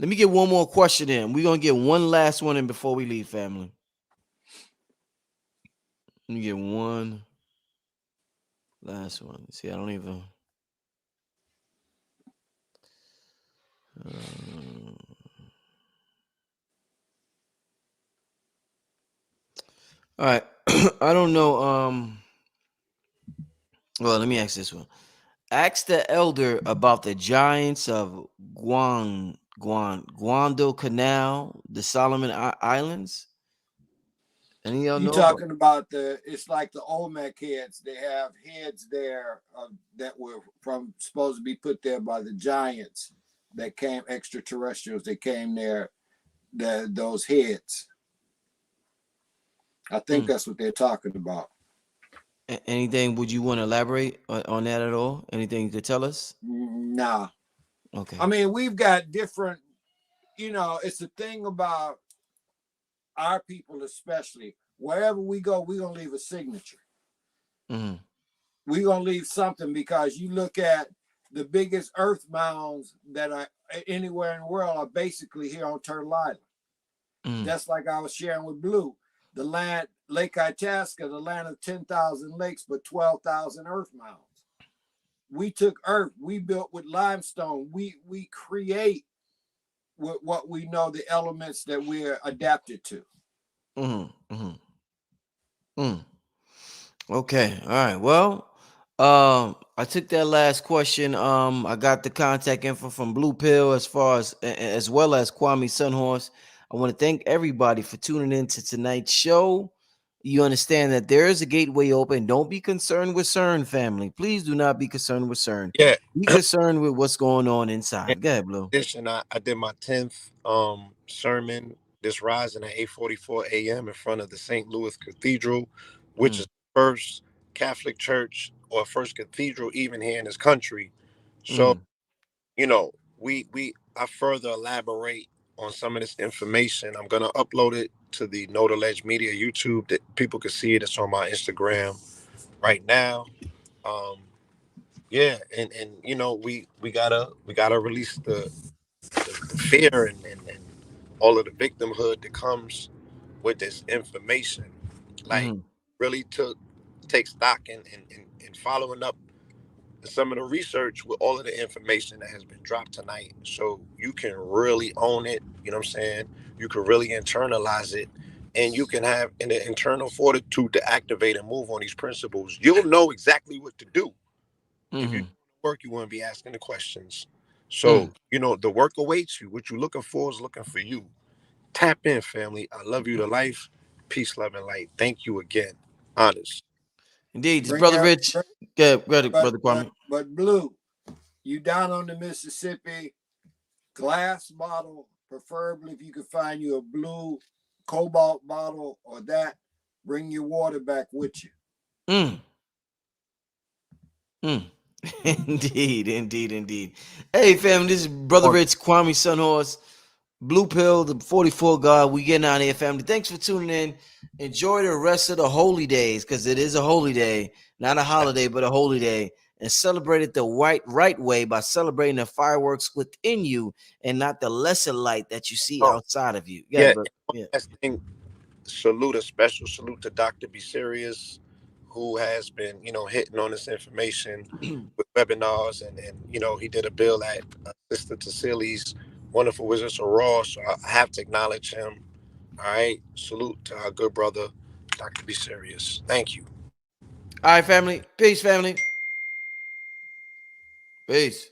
me get one more question in. We're gonna get one last one in before we leave, family. Let me get one last one. See, I don't even uh, all right. I don't know. Well, let me ask this one. Ask the elder about the giants of Guadalcanal, the Solomon Islands. Any of y'all You know about? talking about it's like the Olmec heads. They have heads there that were from supposed to be put there by the giants that came, extraterrestrials that came there, those heads. I think Mm. that's what they're talking about. Anything? Would you want to elaborate on that at all? Anything you could tell us? Nah. I Okay. mean, we've got different, it's the thing about our people, especially. Wherever we go, we're going to leave a signature. Mm-hmm. We're going to leave something because you look at the biggest earth mounds that are anywhere in the world are basically here on Turtle Island. Mm-hmm. Just like I was sharing with Blue, the land, Lake Itasca, the land of 10,000 lakes, but 12,000 earth mounds. We took earth, we built with limestone, we create with what we know the elements that we're adapted to. Mm-hmm. Mm-hmm. Mm. Okay. All right. Well, I took that last question. I got the contact info from Blue Pill as well as Kwame Sunhorse. I want to thank everybody for tuning in to tonight's show. You understand that there is a gateway open. Don't be concerned with CERN, family. Please do not be concerned with CERN. Yeah. Be concerned with what's going on In inside. Go ahead, Blue. addition, I did my 10th sermon this rising at 8:44 a.m. in front of the St. Louis Cathedral, which Mm, is the first Catholic church or first cathedral even here in this country. So, mm, I further elaborate on some of this information. I'm gonna upload it to the Note Alleged Media YouTube that people can see it. It's on my Instagram right now. Um, yeah, and we gotta release the fear and all of the victimhood that comes with this information. Like mm, really take stock in following up some of the research with all of the information that has been dropped tonight, so you can really own it. You know what I'm saying? You can really internalize it, and you can have an internal fortitude to activate and move on these principles. You'll know exactly what to do if you mm, work. You want to be asking the questions. mm. So the work awaits you. What you're looking for is looking for you. Tap in, family. I love you to life. Peace, love, and light. Thank you again. Honest. Indeed, it's Bring Brother out, Rich. Good, brother, but brother but Kwame. but Blue, you down on the Mississippi, glass bottle, preferably if you could find you a blue cobalt bottle or that. Bring your water back with you. Mm. Mm. Indeed, indeed, indeed. Hey, fam, this is Brother Rich, Kwame Sunhorse, Blue Pill, the 44 God. We getting out of here, family. Thanks for tuning in. Enjoy the rest of the holy days, because it is a holy day, not a holiday, but a holy day. And celebrate it the right way by celebrating the fireworks within you and not the lesser light that you see Oh, outside of you. Yeah, yeah. bro. And one Yeah. last thing, salute, a special salute to Dr. Be Serious, who has been, hitting on this information with webinars, and he did a bill at Sister Tassili's Wonderful Wizards of Raw. So I have to acknowledge him. All right. Salute to our good brother, Dr. Be Serious. Thank you. All right, family. Peace, family. Peace.